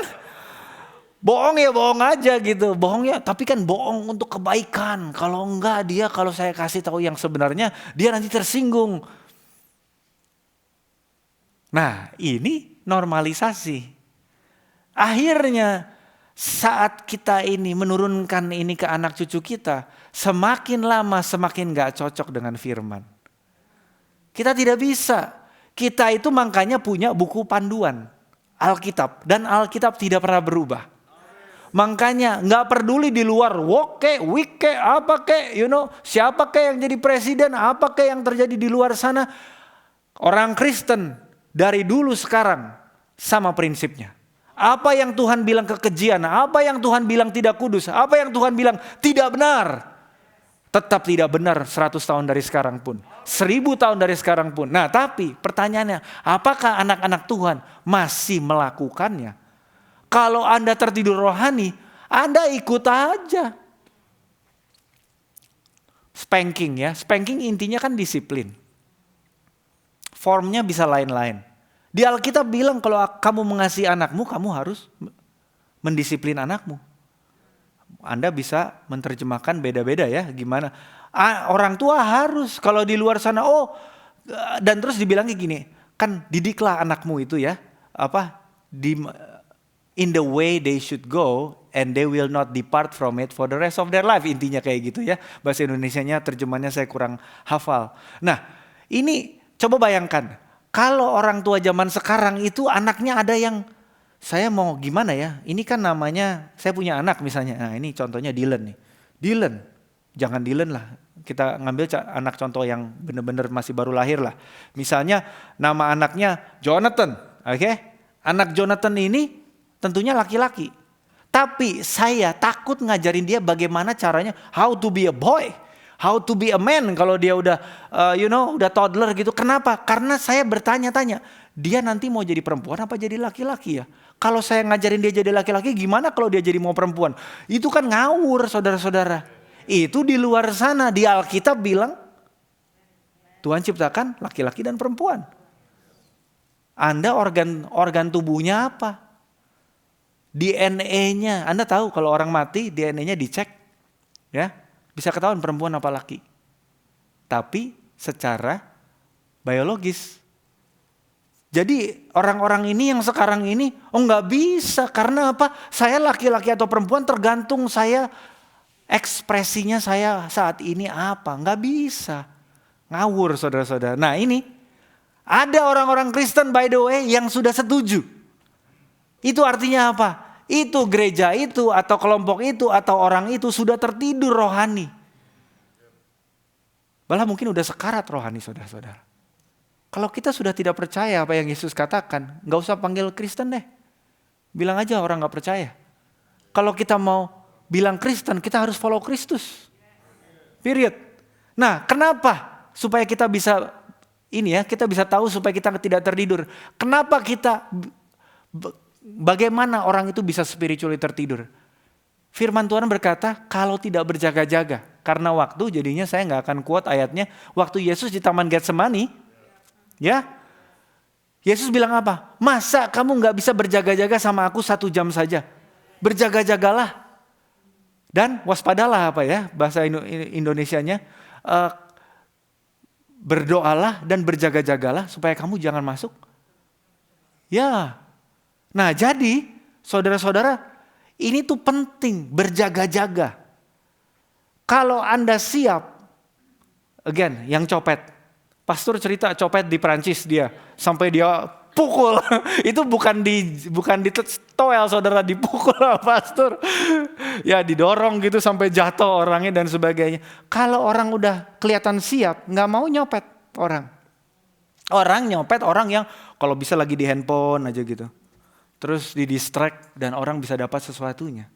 Bohong ya bohong aja gitu. Bohong ya tapi kan bohong untuk kebaikan. Kalau enggak kalau saya kasih tahu yang sebenarnya dia nanti tersinggung. Nah ini normalisasi. Akhirnya saat kita ini menurunkan ini ke anak cucu kita, semakin lama semakin gak cocok dengan firman. Kita tidak bisa. Kita itu makanya punya buku panduan Alkitab. Dan Alkitab tidak pernah berubah. Makanya gak peduli di luar woke, wike, apa kek, siapa kek yang jadi presiden, apa kek yang terjadi di luar sana. Orang Kristen dari dulu sekarang sama prinsipnya. Apa yang Tuhan bilang kekejian, apa yang Tuhan bilang tidak kudus, apa yang Tuhan bilang tidak benar, tetap tidak benar 100 tahun dari sekarang pun, 1000 tahun dari sekarang pun. Nah tapi pertanyaannya, apakah anak-anak Tuhan masih melakukannya? Kalau Anda tertidur rohani, Anda ikut aja. Spanking ya, spanking intinya kan disiplin. Formnya bisa lain-lain. Di Alkitab bilang kalau kamu mengasihi anakmu, kamu harus mendisiplin anakmu. Anda bisa menerjemahkan beda-beda ya, gimana. Orang tua harus, kalau di luar sana, dan terus dibilangnya gini, kan didiklah anakmu itu ya, in the way they should go, and they will not depart from it for the rest of their life. Intinya kayak gitu ya, bahasa Indonesianya terjemahannya saya kurang hafal. Nah ini coba bayangkan, kalau orang tua zaman sekarang itu anaknya ada yang, saya mau gimana ya, ini kan namanya, saya punya anak misalnya, nah ini contohnya Dylan nih. Dylan, jangan Dylan lah, kita ngambil anak contoh yang benar-benar masih baru lahir lah. Misalnya nama anaknya Jonathan, oke? Anak Jonathan ini tentunya laki-laki. Tapi saya takut ngajarin dia bagaimana caranya, how to be a boy, how to be a man kalau dia udah udah toddler gitu. Kenapa? Karena saya bertanya-tanya, dia nanti mau jadi perempuan apa jadi laki-laki ya? Kalau saya ngajarin dia jadi laki-laki, gimana kalau dia jadi mau perempuan? Itu kan ngawur saudara-saudara. Itu di luar sana, di Alkitab bilang Tuhan ciptakan laki-laki dan perempuan. Anda organ tubuhnya apa? DNA-nya. Anda tahu kalau orang mati DNA-nya dicek, ya bisa ketahuan perempuan apa laki. Tapi secara biologis. Jadi orang-orang ini yang sekarang ini, nggak bisa. Karena apa? Saya laki-laki atau perempuan tergantung saya, ekspresinya saya saat ini apa. Nggak bisa. Ngawur saudara-saudara. Nah ini, ada orang-orang Kristen by the way yang sudah setuju. Itu artinya apa? Itu gereja itu atau kelompok itu atau orang itu sudah tertidur rohani. Malah mungkin udah sekarat rohani saudara-saudara. Kalau kita sudah tidak percaya apa yang Yesus katakan, gak usah panggil Kristen deh. Bilang aja orang gak percaya. Kalau kita mau bilang Kristen, kita harus follow Kristus. Period. Nah kenapa? Supaya kita bisa, kita bisa tahu supaya kita tidak tertidur. Kenapa bagaimana orang itu bisa spiritually tertidur? Firman Tuhan berkata, kalau tidak berjaga-jaga. Karena waktu, jadinya saya gak akan quote ayatnya. Waktu Yesus di Taman Getsemani, ya, Yesus bilang apa? Masa kamu gak bisa berjaga-jaga sama aku 1 jam saja? Berjaga-jagalah. Dan waspadalah bahasa Indonesianya. Berdoalah dan berjaga-jagalah supaya kamu jangan masuk. Ya. Nah jadi saudara-saudara, ini tuh penting berjaga-jaga. Kalau Anda siap, again yang copet. Pastor cerita copet di Prancis dia, sampai dia pukul. Itu bukan di toel saudara, dipukul pastor. Ya didorong gitu sampai jatuh orangnya dan sebagainya. Kalau orang udah kelihatan siap, nggak mau nyopet orang. Orang nyopet orang yang kalau bisa lagi di handphone aja gitu. Terus di distract dan orang bisa dapat sesuatunya.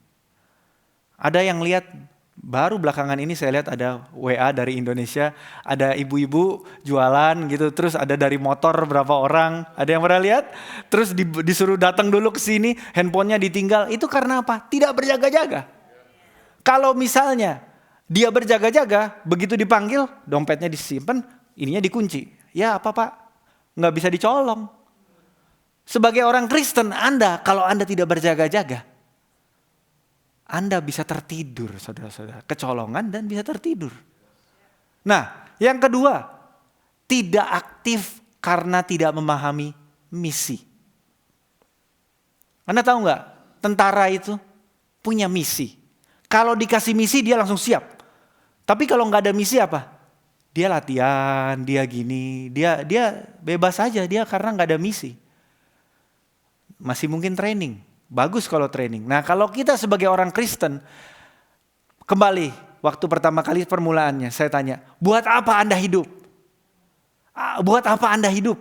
Ada yang lihat, baru belakangan ini saya lihat ada WA dari Indonesia, ada ibu-ibu jualan gitu, terus ada dari motor berapa orang, ada yang pernah lihat? Terus disuruh datang dulu ke sini, handphonenya ditinggal, itu karena apa? Tidak berjaga-jaga. Kalau misalnya dia berjaga-jaga, begitu dipanggil, dompetnya disimpan, ininya dikunci. Ya apa Pak? Nggak bisa dicolong. Sebagai orang Kristen, kalau Anda tidak berjaga-jaga, Anda bisa tertidur, saudara-saudara. Kecolongan dan bisa tertidur. Nah, yang kedua, tidak aktif karena tidak memahami misi. Anda tahu nggak, tentara itu punya misi. Kalau dikasih misi dia langsung siap. Tapi kalau nggak ada misi apa? Dia latihan, dia gini, dia bebas aja dia karena nggak ada misi. Masih mungkin training. Bagus kalau training. Nah kalau kita sebagai orang Kristen, kembali waktu pertama kali permulaannya saya tanya, buat apa Anda hidup? Buat apa Anda hidup?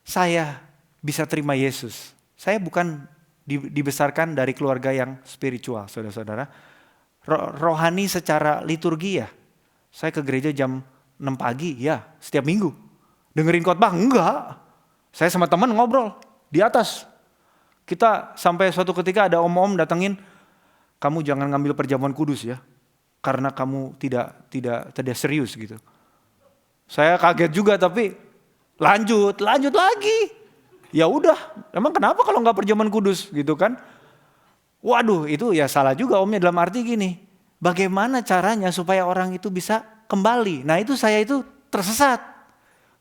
Saya bisa terima Yesus. Saya bukan dibesarkan dari keluarga yang spiritual, saudara-saudara. Rohani secara liturgi ya. Saya ke gereja jam 6 pagi ya, setiap minggu. Dengerin khotbah? Enggak. Saya sama teman ngobrol di atas. Kita sampai suatu ketika ada om-om datengin, kamu jangan ngambil perjamuan kudus ya, karena kamu tidak serius gitu. Saya kaget juga tapi lanjut lagi. Ya udah, emang kenapa kalau nggak perjamuan kudus gitu kan? Waduh, itu ya salah juga omnya, dalam arti gini. Bagaimana caranya supaya orang itu bisa kembali? Nah itu saya itu tersesat.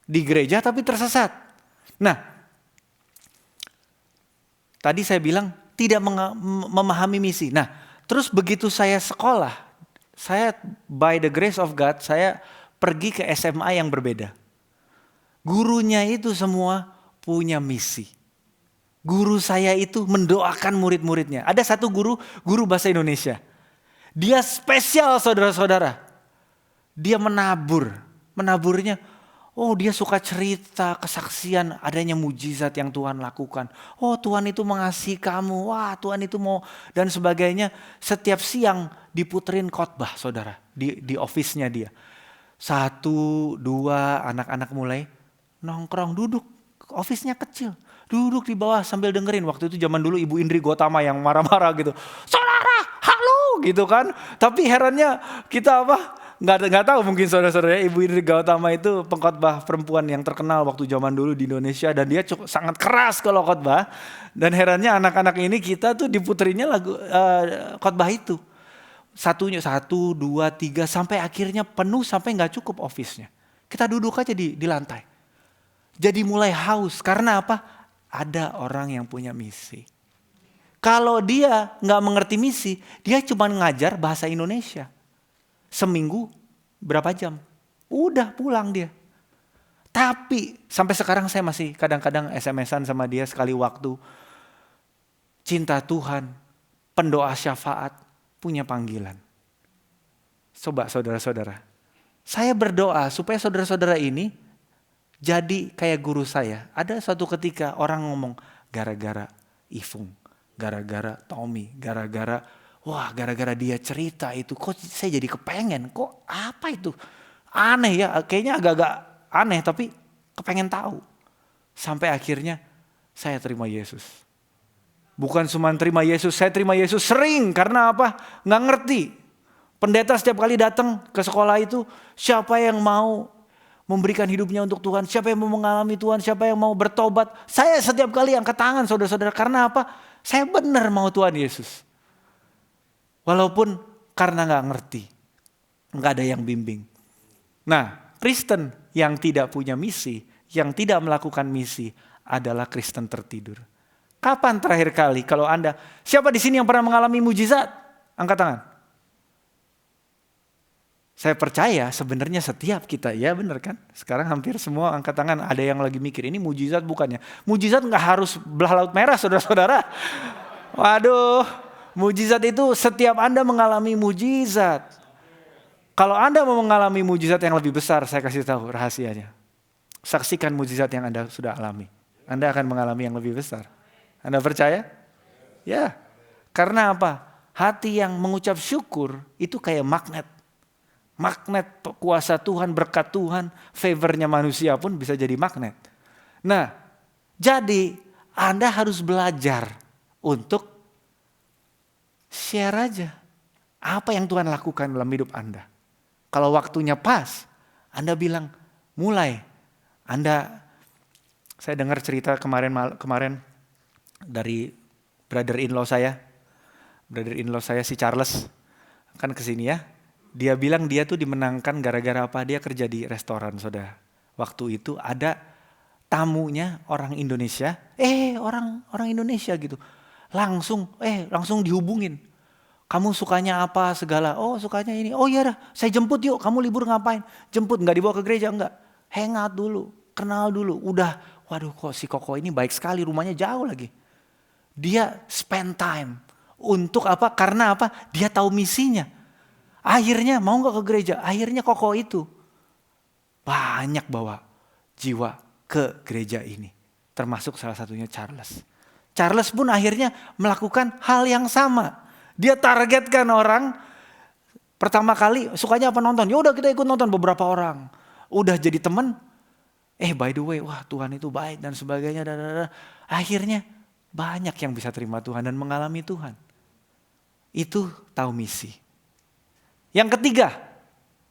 Di gereja tapi tersesat. Nah, tadi saya bilang tidak memahami misi. Nah, terus begitu saya sekolah, saya by the grace of God, saya pergi ke SMA yang berbeda. Gurunya itu semua punya misi. Guru saya itu mendoakan murid-muridnya. Ada satu guru bahasa Indonesia. Dia spesial saudara-saudara. Dia menabur. Menaburnya, oh dia suka cerita kesaksian adanya mujizat yang Tuhan lakukan. Oh Tuhan itu mengasihi kamu. Wah Tuhan itu mau dan sebagainya. Setiap siang diputerin khotbah saudara. Di office-nya dia. 1, 2 anak-anak mulai nongkrong duduk. Office-nya kecil. Duduk di bawah sambil dengerin. Waktu itu zaman dulu Ibu Indri Gotama yang marah-marah gitu. Saudara, halo gitu kan. Tapi herannya kita nggak tahu mungkin saudara-saudara, Ibu Indri Gotama itu pengkhotbah perempuan yang terkenal waktu zaman dulu di Indonesia. Dan dia sangat keras kalau khotbah. Dan herannya anak-anak ini kita tuh diputerinnya lagu khotbah itu. 1, 2, 3 sampai akhirnya penuh sampai nggak cukup office-nya. Kita duduk aja di lantai. Jadi mulai haus. Karena apa? Ada orang yang punya misi. Kalau dia nggak mengerti misi, dia cuma ngajar bahasa Indonesia. Seminggu berapa jam? Udah pulang dia. Tapi sampai sekarang saya masih kadang-kadang SMS-an sama dia sekali waktu. Cinta Tuhan, pendoa syafaat, punya panggilan. Coba saudara-saudara. Saya berdoa supaya saudara-saudara ini jadi kayak guru saya. Ada suatu ketika orang ngomong gara-gara Ifung, gara-gara Tommy, gara-gara dia cerita itu kok saya jadi kepengen. Kok apa itu? Aneh ya, kayaknya agak-agak aneh tapi kepengen tahu. Sampai akhirnya saya terima Yesus. Bukan cuma terima Yesus, saya terima Yesus sering. Karena apa? Nggak ngerti. Pendeta setiap kali datang ke sekolah itu, siapa yang mau memberikan hidupnya untuk Tuhan, siapa yang mau mengalami Tuhan, siapa yang mau bertobat. Saya setiap kali angkat tangan saudara-saudara. Karena apa? Saya benar mau Tuhan Yesus. Walaupun karena gak ngerti. Gak ada yang bimbing. Nah, Kristen yang tidak punya misi, yang tidak melakukan misi adalah Kristen tertidur. Kapan terakhir kali kalau Anda, siapa di sini yang pernah mengalami mujizat? Angkat tangan. Saya percaya sebenarnya setiap kita, ya benar kan? Sekarang hampir semua angkat tangan, ada yang lagi mikir, ini mujizat bukannya? Mujizat gak harus belah laut merah saudara-saudara. Waduh, mujizat itu setiap Anda mengalami mujizat. Kalau Anda mau mengalami mujizat yang lebih besar, saya kasih tahu rahasianya. Saksikan mujizat yang Anda sudah alami. Anda akan mengalami yang lebih besar. Anda percaya? Ya, karena apa? Hati yang mengucap syukur itu kayak magnet. Magnet kuasa Tuhan, berkat Tuhan, favornya manusia pun bisa jadi magnet. Nah, jadi Anda harus belajar untuk share aja. Apa yang Tuhan lakukan dalam hidup Anda. Kalau waktunya pas, Anda bilang, mulai. Saya dengar cerita kemarin dari brother-in-law saya si Charles, kan kesini ya. Dia bilang dia tuh dimenangkan gara-gara apa? Dia kerja di restoran, saudara. Waktu itu ada tamunya orang Indonesia, orang Indonesia gitu. Langsung dihubungin. Kamu sukanya apa segala? Oh sukanya ini. Oh iya dah, saya jemput yuk. Kamu libur ngapain? Jemput, nggak dibawa ke gereja enggak? Hangout dulu, kenal dulu. Udah, waduh kok si Koko ini baik sekali, rumahnya jauh lagi. Dia spend time. Untuk apa? Karena apa? Dia tahu misinya. Akhirnya mau gak ke gereja? Akhirnya Koko itu banyak bawa jiwa ke gereja ini. Termasuk salah satunya Charles. Charles pun akhirnya melakukan hal yang sama. Dia targetkan orang. Pertama kali sukanya apa nonton? Ya udah kita ikut nonton beberapa orang. Udah jadi teman. By the way, wah Tuhan itu baik dan sebagainya. Akhirnya banyak yang bisa terima Tuhan dan mengalami Tuhan. Itu tahu misi. Yang ketiga,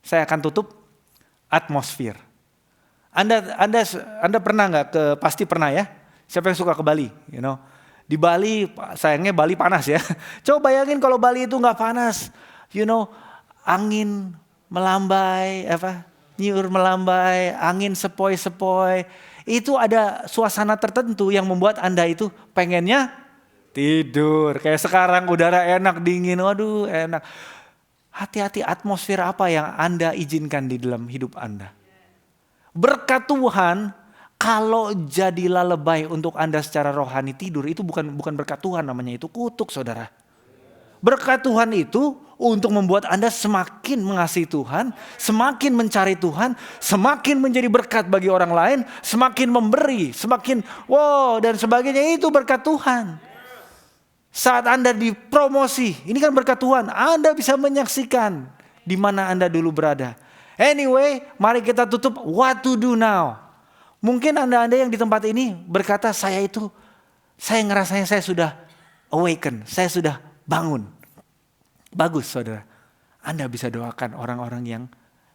saya akan tutup, atmosfer. Anda pernah nggak pasti pernah ya, Siapa yang suka ke Bali? Di Bali, sayangnya Bali panas ya. Coba bayangin kalau Bali itu nggak panas. Angin melambai, nyiur melambai, angin sepoi-sepoi. Itu ada suasana tertentu yang membuat Anda itu pengennya tidur. Kayak sekarang udara enak, dingin, waduh enak. Hati-hati atmosfer apa yang Anda izinkan di dalam hidup Anda. Berkat Tuhan, kalau jadi lalebay untuk Anda secara rohani tidur, itu bukan berkat Tuhan namanya, itu kutuk saudara. Berkat Tuhan itu untuk membuat Anda semakin mengasihi Tuhan, semakin mencari Tuhan, semakin menjadi berkat bagi orang lain, semakin memberi, semakin dan sebagainya, itu berkat Tuhan. Saat Anda dipromosi, ini kan berkat Tuhan, Anda bisa menyaksikan di mana Anda dulu berada. Anyway, mari kita tutup what to do now. Mungkin Anda yang di tempat ini berkata, saya ngerasanya saya sudah awaken, saya sudah bangun. Bagus saudara, Anda bisa doakan orang-orang yang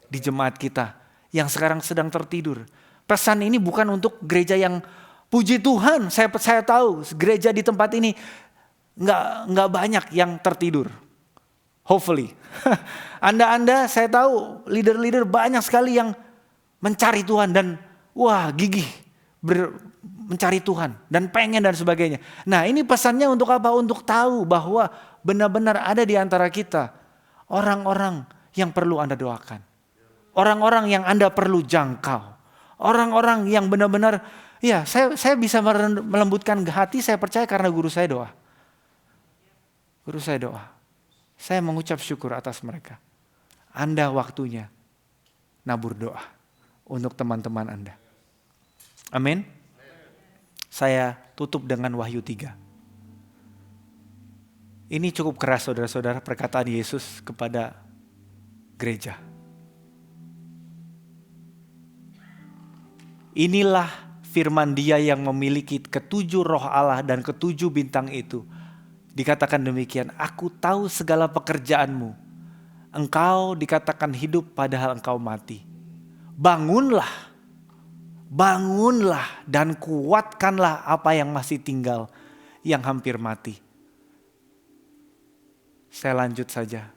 di jemaat kita yang sekarang sedang tertidur. Pesan ini bukan untuk gereja yang puji Tuhan, saya tahu gereja di tempat ini nggak banyak yang tertidur. Hopefully. Anda saya tahu leader-leader banyak sekali yang mencari Tuhan dan gigih mencari Tuhan dan pengen dan sebagainya. Nah, ini pesannya untuk apa? Untuk tahu bahwa benar-benar ada di antara kita orang-orang yang perlu Anda doakan. Orang-orang yang Anda perlu jangkau. Orang-orang yang benar-benar, saya bisa melembutkan hati, saya percaya karena guru saya doa. Guru saya doa. Saya mengucap syukur atas mereka. Anda waktunya nabur doa untuk teman-teman Anda. Amin. Saya tutup dengan Wahyu 3. Ini cukup keras saudara-saudara, perkataan Yesus kepada gereja. Inilah firman Dia yang memiliki ketujuh roh Allah dan ketujuh bintang itu. Dikatakan demikian, aku tahu segala pekerjaanmu. Engkau dikatakan hidup padahal engkau mati. Bangunlah dan kuatkanlah apa yang masih tinggal, yang hampir mati. Saya lanjut saja.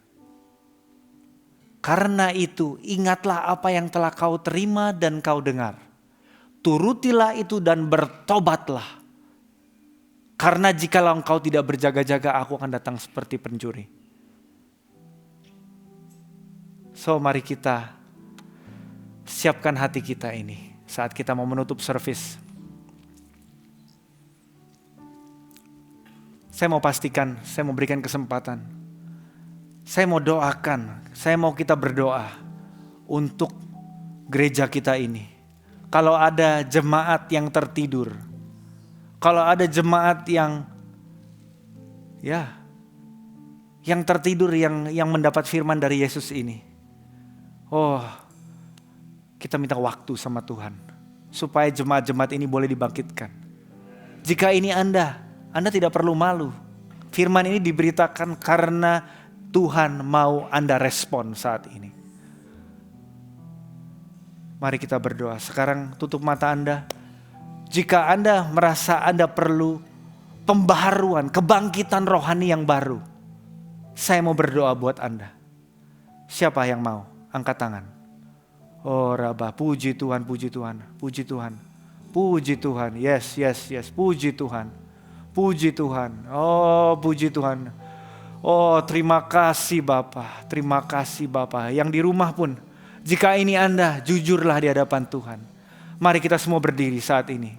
Karena itu ingatlah apa yang telah kau terima dan kau dengar. Turutilah itu dan bertobatlah. Karena jikalau engkau tidak berjaga-jaga, aku akan datang seperti pencuri. So mari kita siapkan hati kita ini saat kita mau menutup service. Saya mau pastikan, saya mau berikan kesempatan. Saya mau doakan, saya mau kita berdoa untuk gereja kita ini. Kalau ada jemaat yang tertidur, kalau ada jemaat yang tertidur, yang mendapat firman dari Yesus ini. Kita minta waktu sama Tuhan supaya jemaat-jemaat ini boleh dibangkitkan. Jika ini Anda tidak perlu malu. Firman ini diberitakan karena Tuhan mau Anda respon saat ini. Mari kita berdoa. Sekarang tutup mata Anda. Jika Anda merasa Anda perlu pembaharuan, kebangkitan rohani yang baru, saya mau berdoa buat Anda. Siapa yang mau? Angkat tangan. Oh Rabah, puji Tuhan, puji Tuhan, puji Tuhan, puji Tuhan. Yes, puji Tuhan, puji Tuhan. Oh puji Tuhan. Oh terima kasih Bapa, terima kasih Bapa. Yang di rumah pun, jika ini Anda, jujurlah di hadapan Tuhan. Mari kita semua berdiri saat ini.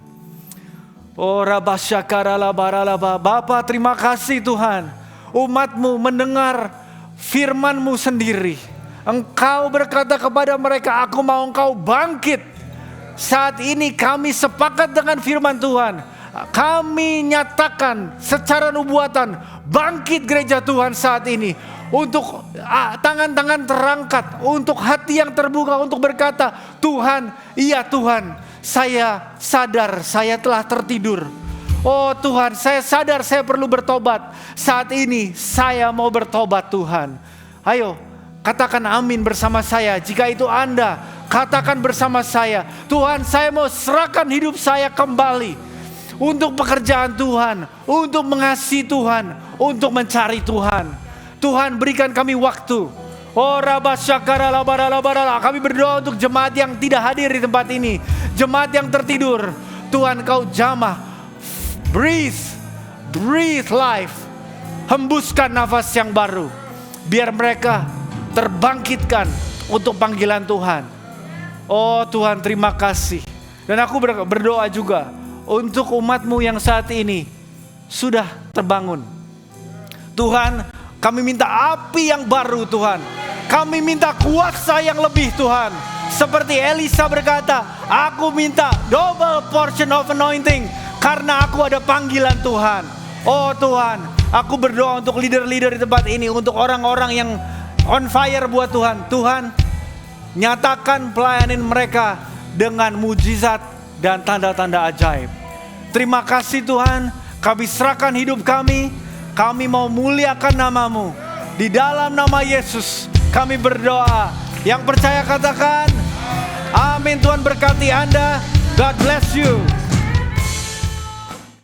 Oh Rabah syakarala baralaba. Bapa terima kasih Tuhan. Umat-Mu mendengar firman-Mu sendiri. Engkau berkata kepada mereka, aku mau engkau bangkit. Saat ini kami sepakat dengan firman Tuhan. Kami nyatakan secara nubuatan, bangkit gereja Tuhan saat ini. Untuk tangan-tangan terangkat, untuk hati yang terbuka, untuk berkata, Tuhan, iya Tuhan, saya sadar saya telah tertidur. Oh Tuhan, saya sadar saya perlu bertobat. Saat ini saya mau bertobat Tuhan. Ayo, katakan amin bersama saya. Jika itu Anda, katakan bersama saya. Tuhan, saya mau serahkan hidup saya kembali. untuk pekerjaan Tuhan, untuk mengasihi Tuhan, untuk mencari Tuhan. Tuhan, berikan kami waktu. Oh rabasyakara labara. Kami berdoa untuk jemaat yang tidak hadir di tempat ini, jemaat yang tertidur. Tuhan, Kau jamah, breathe life, hembuskan nafas yang baru, biar mereka terbangkitkan untuk panggilan Tuhan. Oh Tuhan, terima kasih. Dan aku berdoa juga untuk umat-Mu yang saat ini sudah terbangun. Tuhan, kami minta api yang baru Tuhan. Kami minta kuasa yang lebih Tuhan. Seperti Elisa berkata, aku minta double portion of anointing, karena aku ada panggilan Tuhan. Oh Tuhan, aku berdoa untuk leader-leader di tempat ini, untuk orang-orang yang on fire buat Tuhan. Tuhan, nyatakan pelayanan mereka dengan mujizat dan tanda-tanda ajaib. Terima kasih Tuhan, kami serahkan hidup kami. Kami mau muliakan nama-Mu. Di dalam nama Yesus kami berdoa. Yang percaya katakan amin. Tuhan berkati Anda. God bless you.